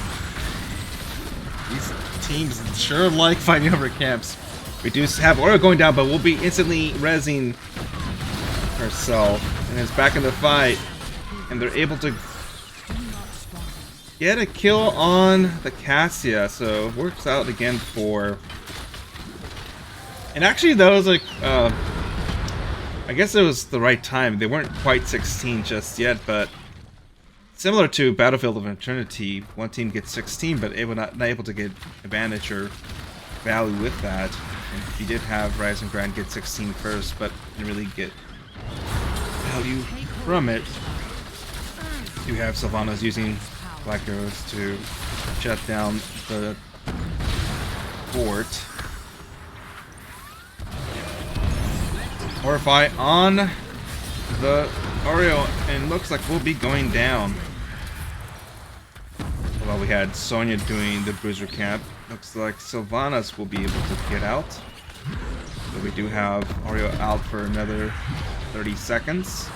teams sure like fighting over camps. We do have Aura going down, but we'll be instantly rezzing herself, and it's back in the fight, and they're able to get a kill on the Cassia, so it works out again for. And actually, that was like, I guess it was the right time. They weren't quite 16 just yet, but similar to Battlefield of Eternity, one team gets 16, but not able to get advantage or value with that. And you did have Rise and Grind get 16 first, but didn't really get value from it. You have Sylvanas using Black Arrows to shut down the fort. Horrify on the Oreo, and looks like we'll be going down. While we had Sonya doing the Bruiser camp, looks like Sylvanas will be able to get out. So we do have Oreo out for another 30 seconds.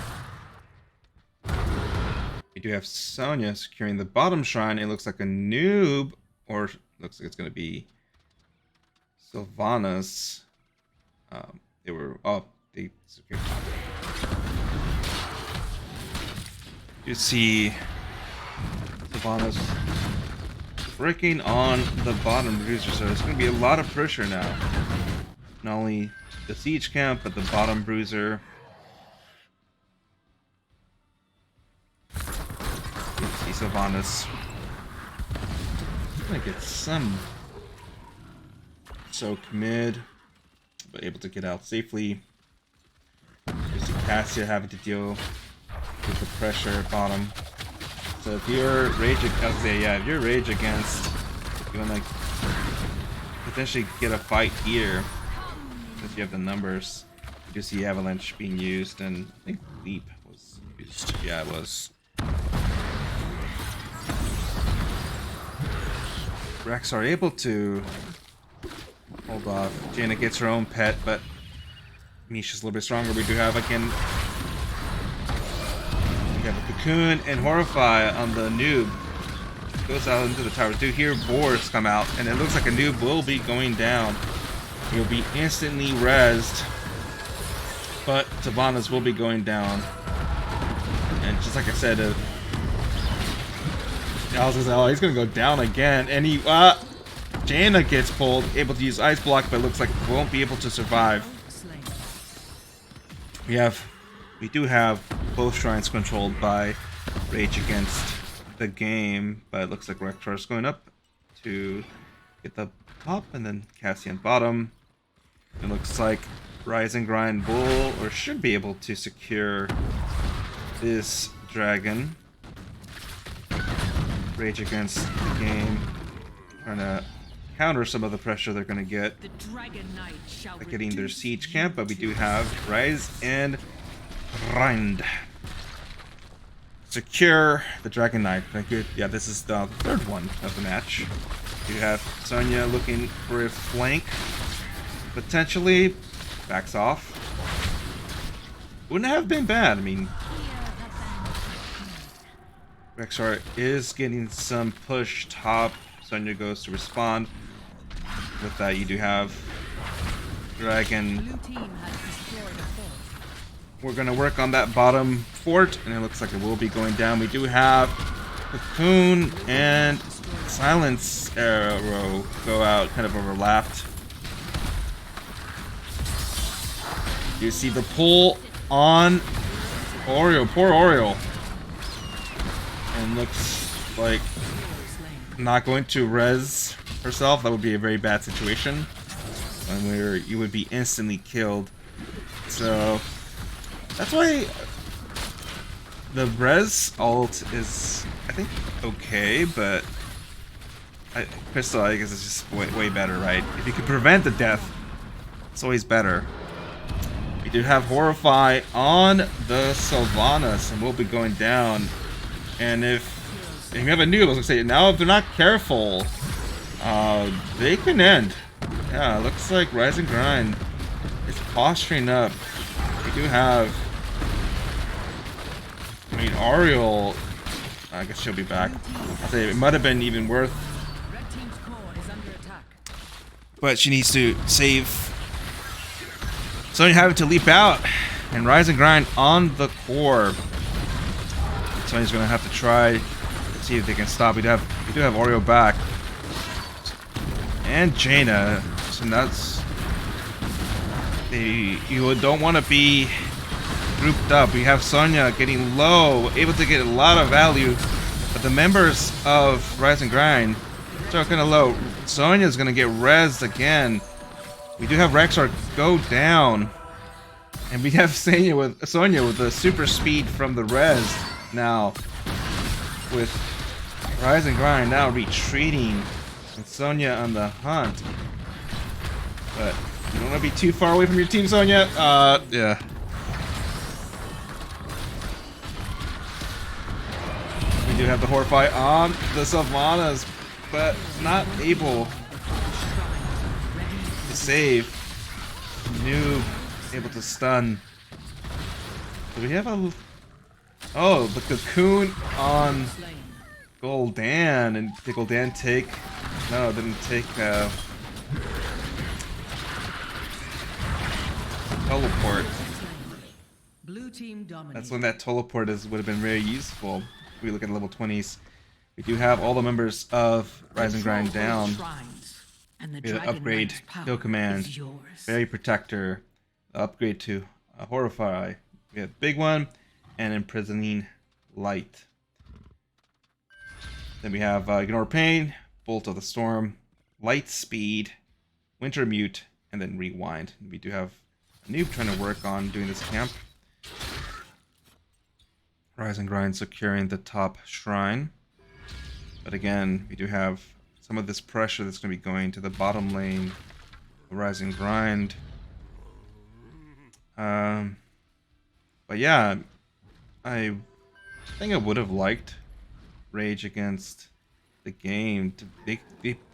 We do have Sonya securing the bottom shrine. It looks like a noob, or looks like it's going to be Sylvanas. They secured top. You see Sylvanas breaking on the bottom bruiser, so there's going to be a lot of pressure now. Not only the siege camp, but the bottom bruiser. You see Sylvanas gonna get some soak mid, but able to get out safely. You see Cassia having to deal with the pressure at bottom. So if you're if you're Rage Against, you wanna potentially get a fight here, if you have the numbers. You do see Avalanche being used, and I think Leap was used. Yeah, it was. Rex are able to hold off. Jaina gets her own pet, but Misha's a little bit stronger. We do have again. We have a Cocoon and Horrify on the noob. Goes out into the tower. Do hear boars come out, and it looks like a noob will be going down. He'll be instantly rezzed, but Sylvanas will be going down. And just like I said, I was gonna say, oh, he's gonna go down again, and Jaina gets pulled, able to use Ice Block, but looks like won't be able to survive. We do have both shrines controlled by Rage Against the Game, but it looks like Rexstar is going up to get the top, and then Cassian bottom. It looks like Rise and Grind will, or should be able to secure this dragon. Rage Against the Game trying to counter some of the pressure they're going to get by getting their siege camp, but we do have Rise and Grind secure the Dragon Knight. Thank you. Yeah, this is the third one of the match. You have Sonya looking for a flank, potentially backs off. Wouldn't have been bad. I mean, Rexstar is getting some push top. Sonya goes to respond. With that, you do have Dragon. We're going to work on that bottom fort, and it looks like it will be going down. We do have Cocoon and Silence Arrow go out, kind of overlapped. You see the pull on Oreo. Poor Oreo. and looks like not going to res herself. That would be a very bad situation, where you would be instantly killed. So that's why the res ult is, I think, okay, but Crystal, I guess, is just way better, right? If you can prevent the death, it's always better. We do have Horrify on the Sylvanas, and we'll be going down. And if you have a noob, I was gonna say, now if they're not careful, they can end. Yeah, looks like Rise and Grind is posturing up. We do have, I mean, Ariel, I guess she'll be back. I'll say it might have been even worth, but she needs to save. Sonya having to leap out, and Rise and Grind on the core. Sonya's gonna have to try to see if they can stop. We do have Oreo back, and Jaina. So that's, you don't want to be grouped up. We have Sonya getting low, able to get a lot of value, but the members of Rise and Grind are kind of low. Sonya's gonna get rezzed again. We do have Rexar go down, and we have Sonya with the super speed from the res now, with Rise and Grind now retreating, and Sonya on the hunt. But you don't want to be too far away from your team, Sonya. Yeah. We do have the Horrify on the Sylvanas, but not able to save. Noob able to stun. Do we have a... Oh, the cocoon on Gul'dan, and did Gul'dan take... No, it didn't take teleport. Blue team dominates. That's when that teleport would have been very useful. If we look at level 20s. We do have all the members of Rise and Grind down. We have upgrade, Kill Command, Fairy Protector, upgrade to Horrify. We have Big One, and Imprisoning Light. Then we have Ignore Pain, Bolt of the Storm, Light Speed, Winter Mute, and then Rewind. We do have a noob trying to work on doing this camp. Rise and Grind securing the top shrine. But again, we do have some of this pressure that's going to be going to the bottom lane. Rise and Grind. But yeah, I think I would have liked Rage Against the Game. They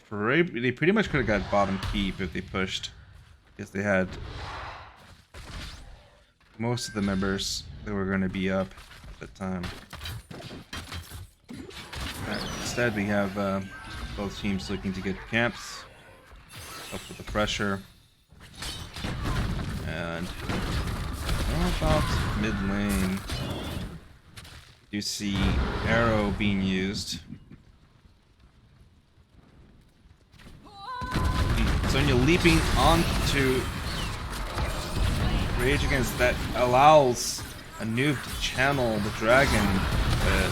pretty much could have got bottom keep if they pushed, because they had most of the members that were going to be up at the time. Instead, we have both teams looking to get camps, up with the pressure. And how about mid lane? You see Arrow being used. Sonya leaping onto Rage Against that allows a noob to channel the dragon, but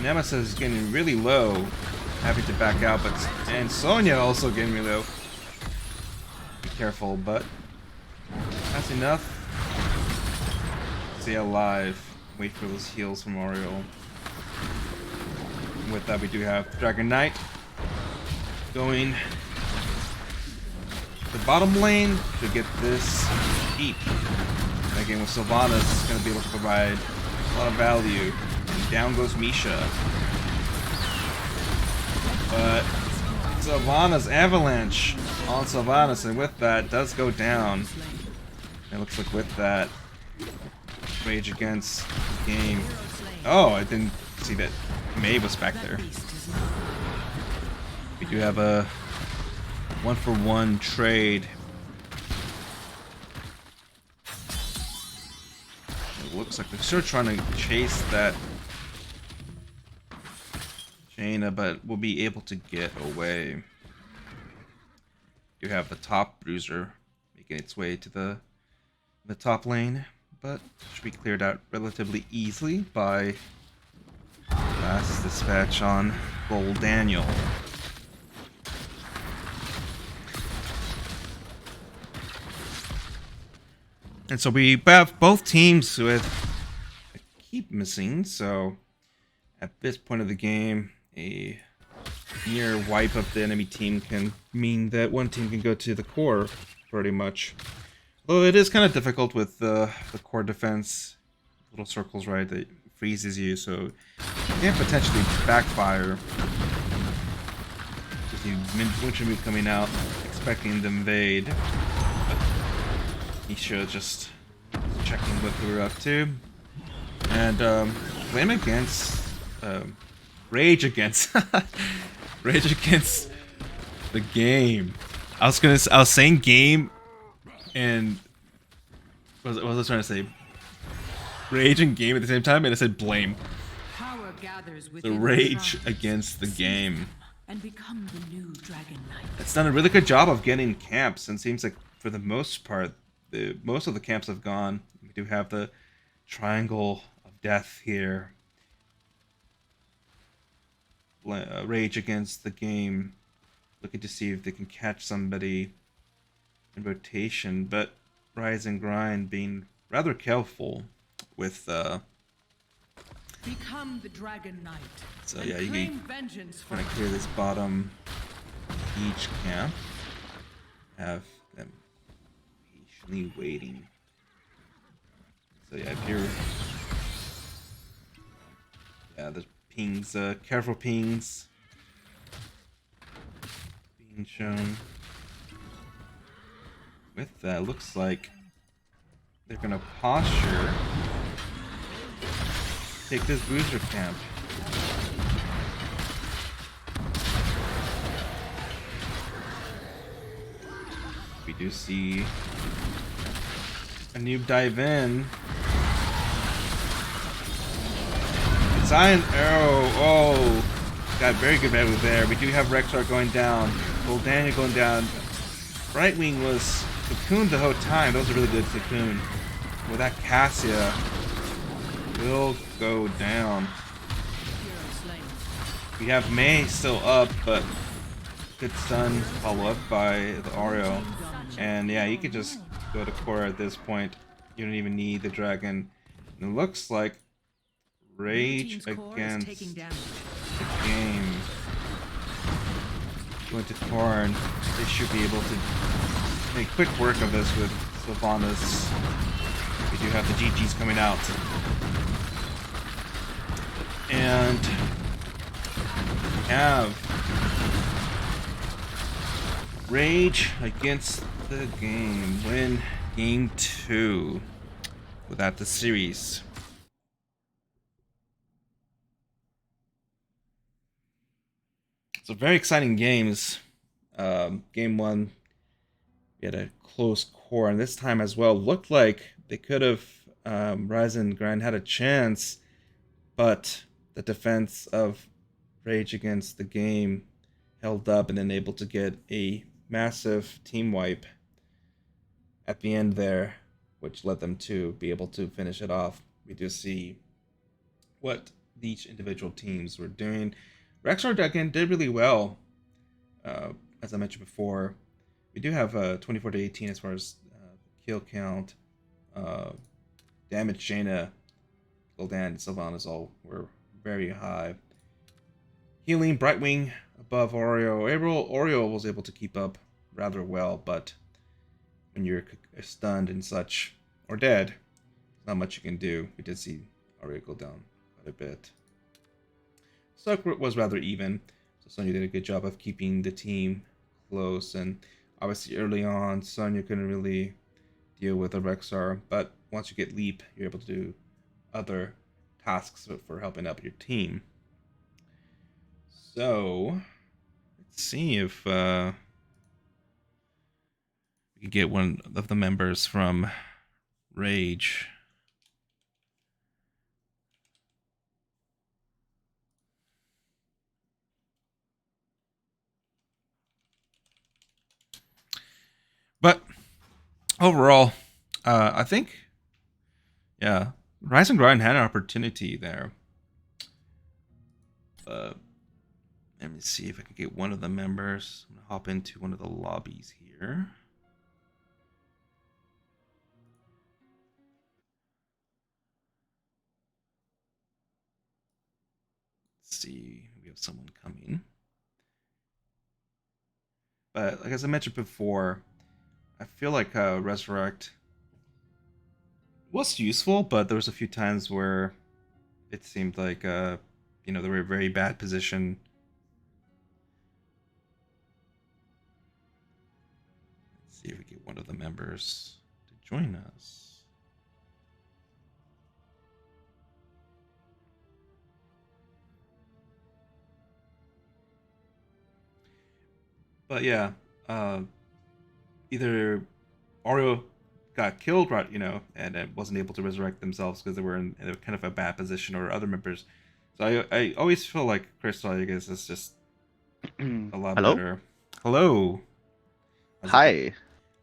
Nemesis is getting really low, having to back out, and Sonya also getting really low. Be careful, but that's enough. Stay alive. Wait for those heals from Oriole. With that, we do have Dragon Knight going the bottom lane to get this keep. And again, with Sylvanas, it's going to be able to provide a lot of value. And down goes Misha. But Sylvanas avalanche on Sylvanas, and with that, does go down. It looks like with that, Rage Against the Game. Oh, I didn't see that May was back there. We do have a 1-for-1 trade. It looks like they're still trying to chase that Jaina, but will be able to get away. You have the top bruiser making its way to the top lane, but should be cleared out relatively easily by Fast dispatch on Gold Daniel. And so we have both teams with a keep missing, so at this point of the game, a near wipe of the enemy team can mean that one team can go to the core, pretty much. Although it is kind of difficult with the core defense, little circles, right, that freezes you, so it can potentially backfire. Because you winter move coming out, expecting to invade. But he should just checking what we're up to. And blame against Rage Against Rage Against the Game. I was saying game and what was I trying to say? Rage and game at the same time, and I said blame. Power gathers The within Rage shrines. Against the Game. And become the new Dragon Knight. It's done a really good job of getting camps, and seems like for the most part, most of the camps have gone. We do have the Triangle of Death here. Rage Against the Game, looking to see if they can catch somebody in rotation, but Rise and Grind being rather careful with Become the Dragon Knight. so and yeah, you claim can vengeance for kind of clear this bottom each camp, have them patiently waiting. So yeah, if you're the pings, careful pings being shown. With that, looks like they're gonna posture, take this booster camp. We do see a noob dive in. Zion arrow, oh, got very good value there. We do have Rexar going down, Gold Daniel going down. Brightwing was cocooned the whole time. That was a really good cocoon. With that, Cassia will go down. We have May still up, but good stun follow up by the Oreo. And yeah, you could just go to core at this point. You don't even need the dragon. And it looks like Rage Against the Game going to core, and they should be able to make quick work of this with Sylvanas. We do have the GGs coming out. And we have Rage Against the Game win game 2 without the series. So very exciting games. Game 1, we had a close core, and this time as well looked like they could have Rise and Grind had a chance, but the defense of Rage Against the Game held up and then able to get a massive team wipe at the end there, which led them to be able to finish it off. We do see what each individual teams were doing. Rexar again did really well, as I mentioned before. We do have 24 to 18 as far as kill count, damage. Jaina, Gul'dan, and Sylvanas all were very high. Healing, Brightwing above Oreo. Oreo was able to keep up rather well, but when you're stunned and such, or dead, not much you can do. We did see Oreo go down quite a bit. Suck was rather even, so Sonya did a good job of keeping the team close, and obviously early on, Sonya couldn't really deal with a Rexar, but once you get Leap, you're able to do other tasks for helping out your team. So, let's see if we can get one of the members from Rage. But overall, I think, yeah, Rise and Grind had an opportunity there. Let me see if I can get one of the members. I'm gonna hop into one of the lobbies here. Let's see, we have someone coming. But like as I mentioned before, I feel like Resurrect was useful, but there was a few times where it seemed like they were in a very bad position. Let's see if we get one of the members to join us. But yeah, either Oreo got killed, right, and wasn't able to resurrect themselves because they were in a kind of a bad position, or other members. So I always feel like Crystal, I guess, is just a lot Hello? better. Hello. Hi.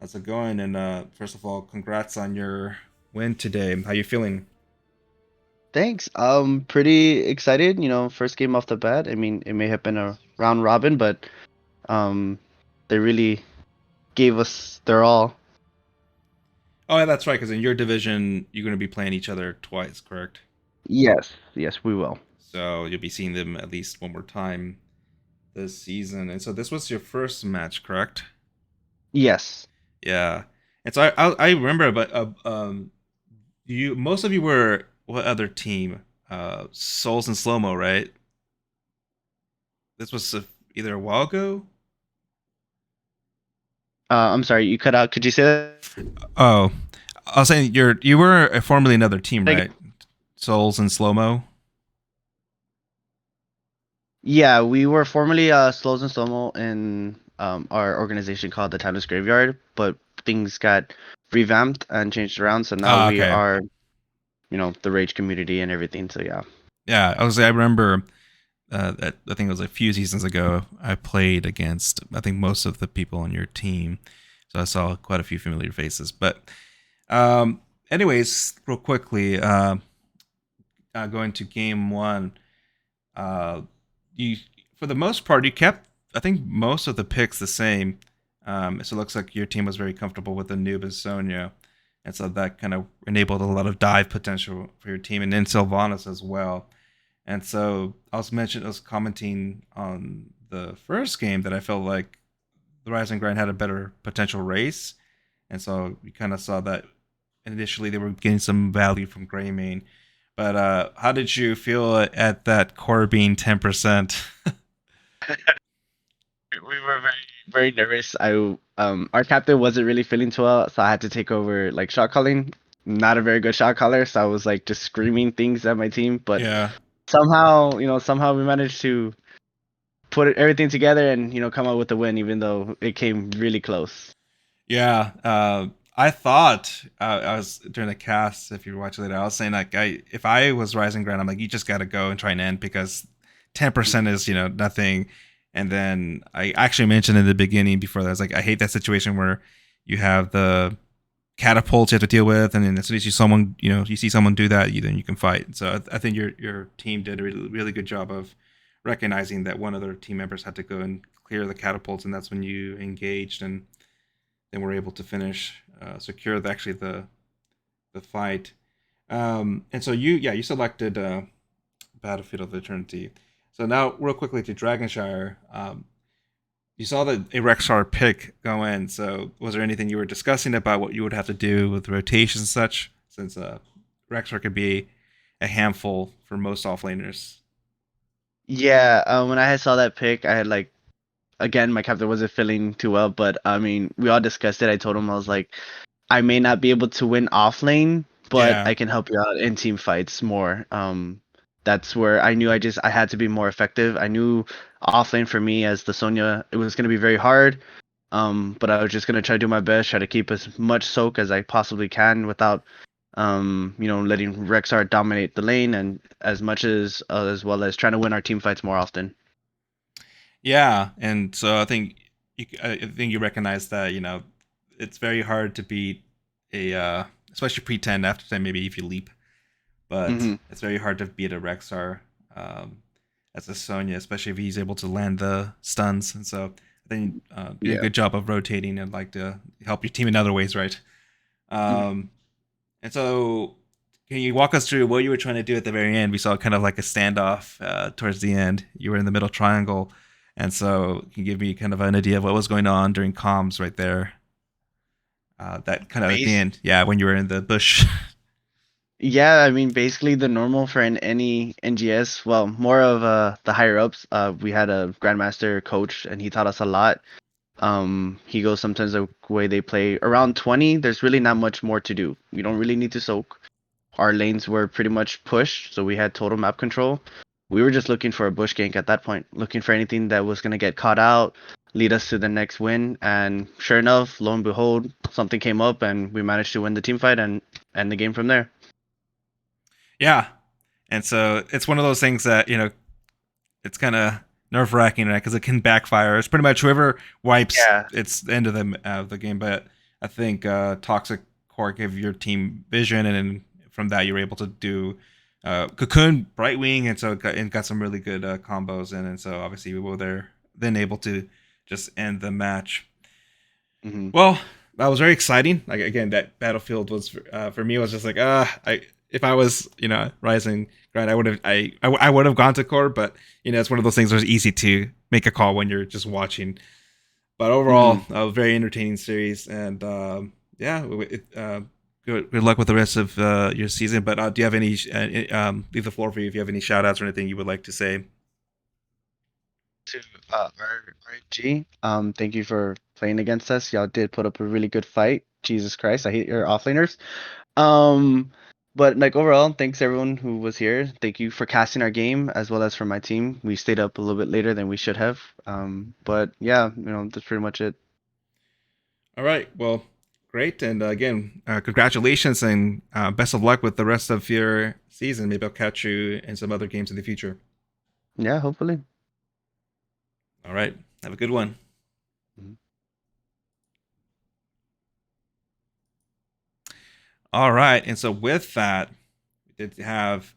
How's it going? And first of all, congrats on your win today. How you feeling? Thanks. Pretty excited. First game off the bat. I mean, it may have been a round robin, but um, they really gave us their all. Oh, yeah, that's right. Because in your division, you're going to be playing each other twice, correct? Yes, we will. So you'll be seeing them at least one more time this season. And so this was your first match, correct? Yes. Yeah. And so I remember, but most of you were what other team? Souls and Slow Mo, right? This was either a while ago. I'm sorry, you cut out. Could you say that? Oh, I was saying you were formerly another team, Like- right? Souls and Slow Mo. Yeah, we were formerly Slows and Slomo in our organization called the Timeless Graveyard, but things got revamped and changed around, so now we Okay. are, the Rage community and everything. So yeah. Yeah, I remember that I think it was a few seasons ago. I played against I think most of the people on your team, so I saw quite a few familiar faces. But anyways, real quickly, going to game one, you for the most part you kept I think most of the picks the same. So it looks like your team was very comfortable with Anubis Sonya. And so that kind of enabled a lot of dive potential for your team, and then Sylvanas as well. And so I was commenting on the first game that I felt like the Rise and Grind had a better potential race. And so we kind of saw that initially they were getting some value from Greymane. But how did you feel at that core being 10%? We were very nervous. Our captain wasn't really feeling too well, so I had to take over like shot calling. Not a very good shot caller, so I was like just screaming things at my team. But Yeah. somehow we managed to put everything together and come out with the win, even though it came really close. Yeah. I thought I was during the cast. If you watch later, I was saying like, if I was Rising Ground, I'm like, you just got to go and try and end because 10% is nothing. And then I actually mentioned in the beginning before that, I was like, I hate that situation where you have the catapults you have to deal with, and then as soon as you see someone do that, then you can fight. So I think your team did a really, really good job of recognizing that one of their team members had to go and clear the catapults, and that's when you engaged, and then were able to finish, secure the fight. And so you selected Battlefield of Eternity. So now, real quickly to Dragonshire, you saw the Rexar pick go in. So was there anything you were discussing about what you would have to do with rotations and such, since Rexar could be a handful for most offlaners? Yeah, when I saw that pick, I had again, my captain wasn't feeling too well, but I mean, we all discussed it. I told him, I was like, I may not be able to win off lane, but Yeah. I can help you out in team fights more. That's where I knew I had to be more effective. I knew off lane for me as the Sonya, it was going to be very hard. But I was just going to try to do my best, try to keep as much soak as I possibly can without, letting Rexar dominate the lane, and as well as trying to win our team fights more often. Yeah, and so I think you recognize that it's very hard to beat especially pre-10 after 10 maybe if you leap, but Mhm. it's very hard to beat a Rexar. as a Sonya, especially if he's able to land the stuns. And so I think do a Yeah. good job of rotating and like to help your team in other ways, right? Mhm. And so can you walk us through what you were trying to do at the very end? We saw kind of like a standoff towards the end. You were in the middle triangle. And so can you give me kind of an idea of what was going on during comms right there? That kind of at the Base. end, yeah, when you were in the bush. Yeah, I mean, basically the normal for any NGS. Well, more of the higher ups. We had a grandmaster coach, and he taught us a lot. He goes sometimes the way they play around 20. There's really not much more to do. You don't really need to soak. Our lanes were pretty much pushed, so we had total map control. We were just looking for a bush gank at that point, looking for anything that was gonna get caught out, lead us to the next win. And sure enough, lo and behold, something came up, and we managed to win the team fight and end the game from there. Yeah. And so it's one of those things that, it's kind of nerve wracking, right? Because it can backfire. It's pretty much whoever wipes, Yeah. it's the end of the game. But I think Toxic Core gave your team vision, and then from that, you were able to do Cocoon, Brightwing, and so it got some really good combos in. And so obviously, we were there, then able to just end the match. Hmm. Well, that was very exciting. Like again, that battlefield was for me was just like if I was Rising Grind, I would have gone to core, but it's one of those things where it's easy to make a call when you're just watching. But overall, Hmm. a very entertaining series, and yeah, good luck with the rest of your season. But do you have any? Leave the floor for you if you have any shout outs or anything you would like to say. To RG, thank you for playing against us. Y'all did put up a really good fight. Jesus Christ, I hate your offlaners. Um, but like overall, thanks everyone who was here. Thank you for casting our game as well as for my team. We stayed up a little bit later than we should have. But yeah, that's pretty much it. All right. Well, great. And again, congratulations and best of luck with the rest of your season. Maybe I'll catch you in some other games in the future. Yeah, hopefully. All right. Have a good one. Mhm. All right. And so with that, we did have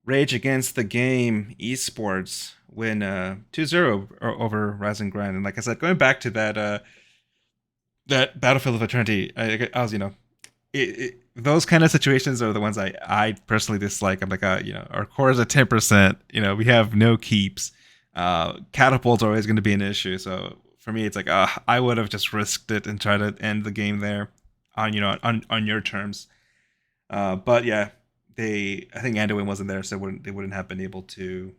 Rage Against the Game Esports win 2-0 over Rising Grind. And like I said, going back to that Battlefield of Eternity, I was, those kind of situations are the ones I personally dislike. I'm like, our core is at 10%. We have no keeps. Catapults are always going to be an issue. So for me, it's like, I would have just risked it and tried to end the game there on on your terms. But yeah, I think Anduin wasn't there, so they wouldn't have been able to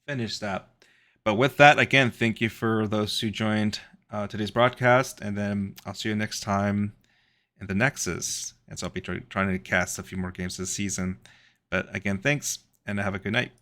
finish that. But with that, again, thank you for those who joined today's broadcast, and then I'll see you next time in the Nexus. And so I'll be trying to cast a few more games this season. But again, thanks, and have a good night.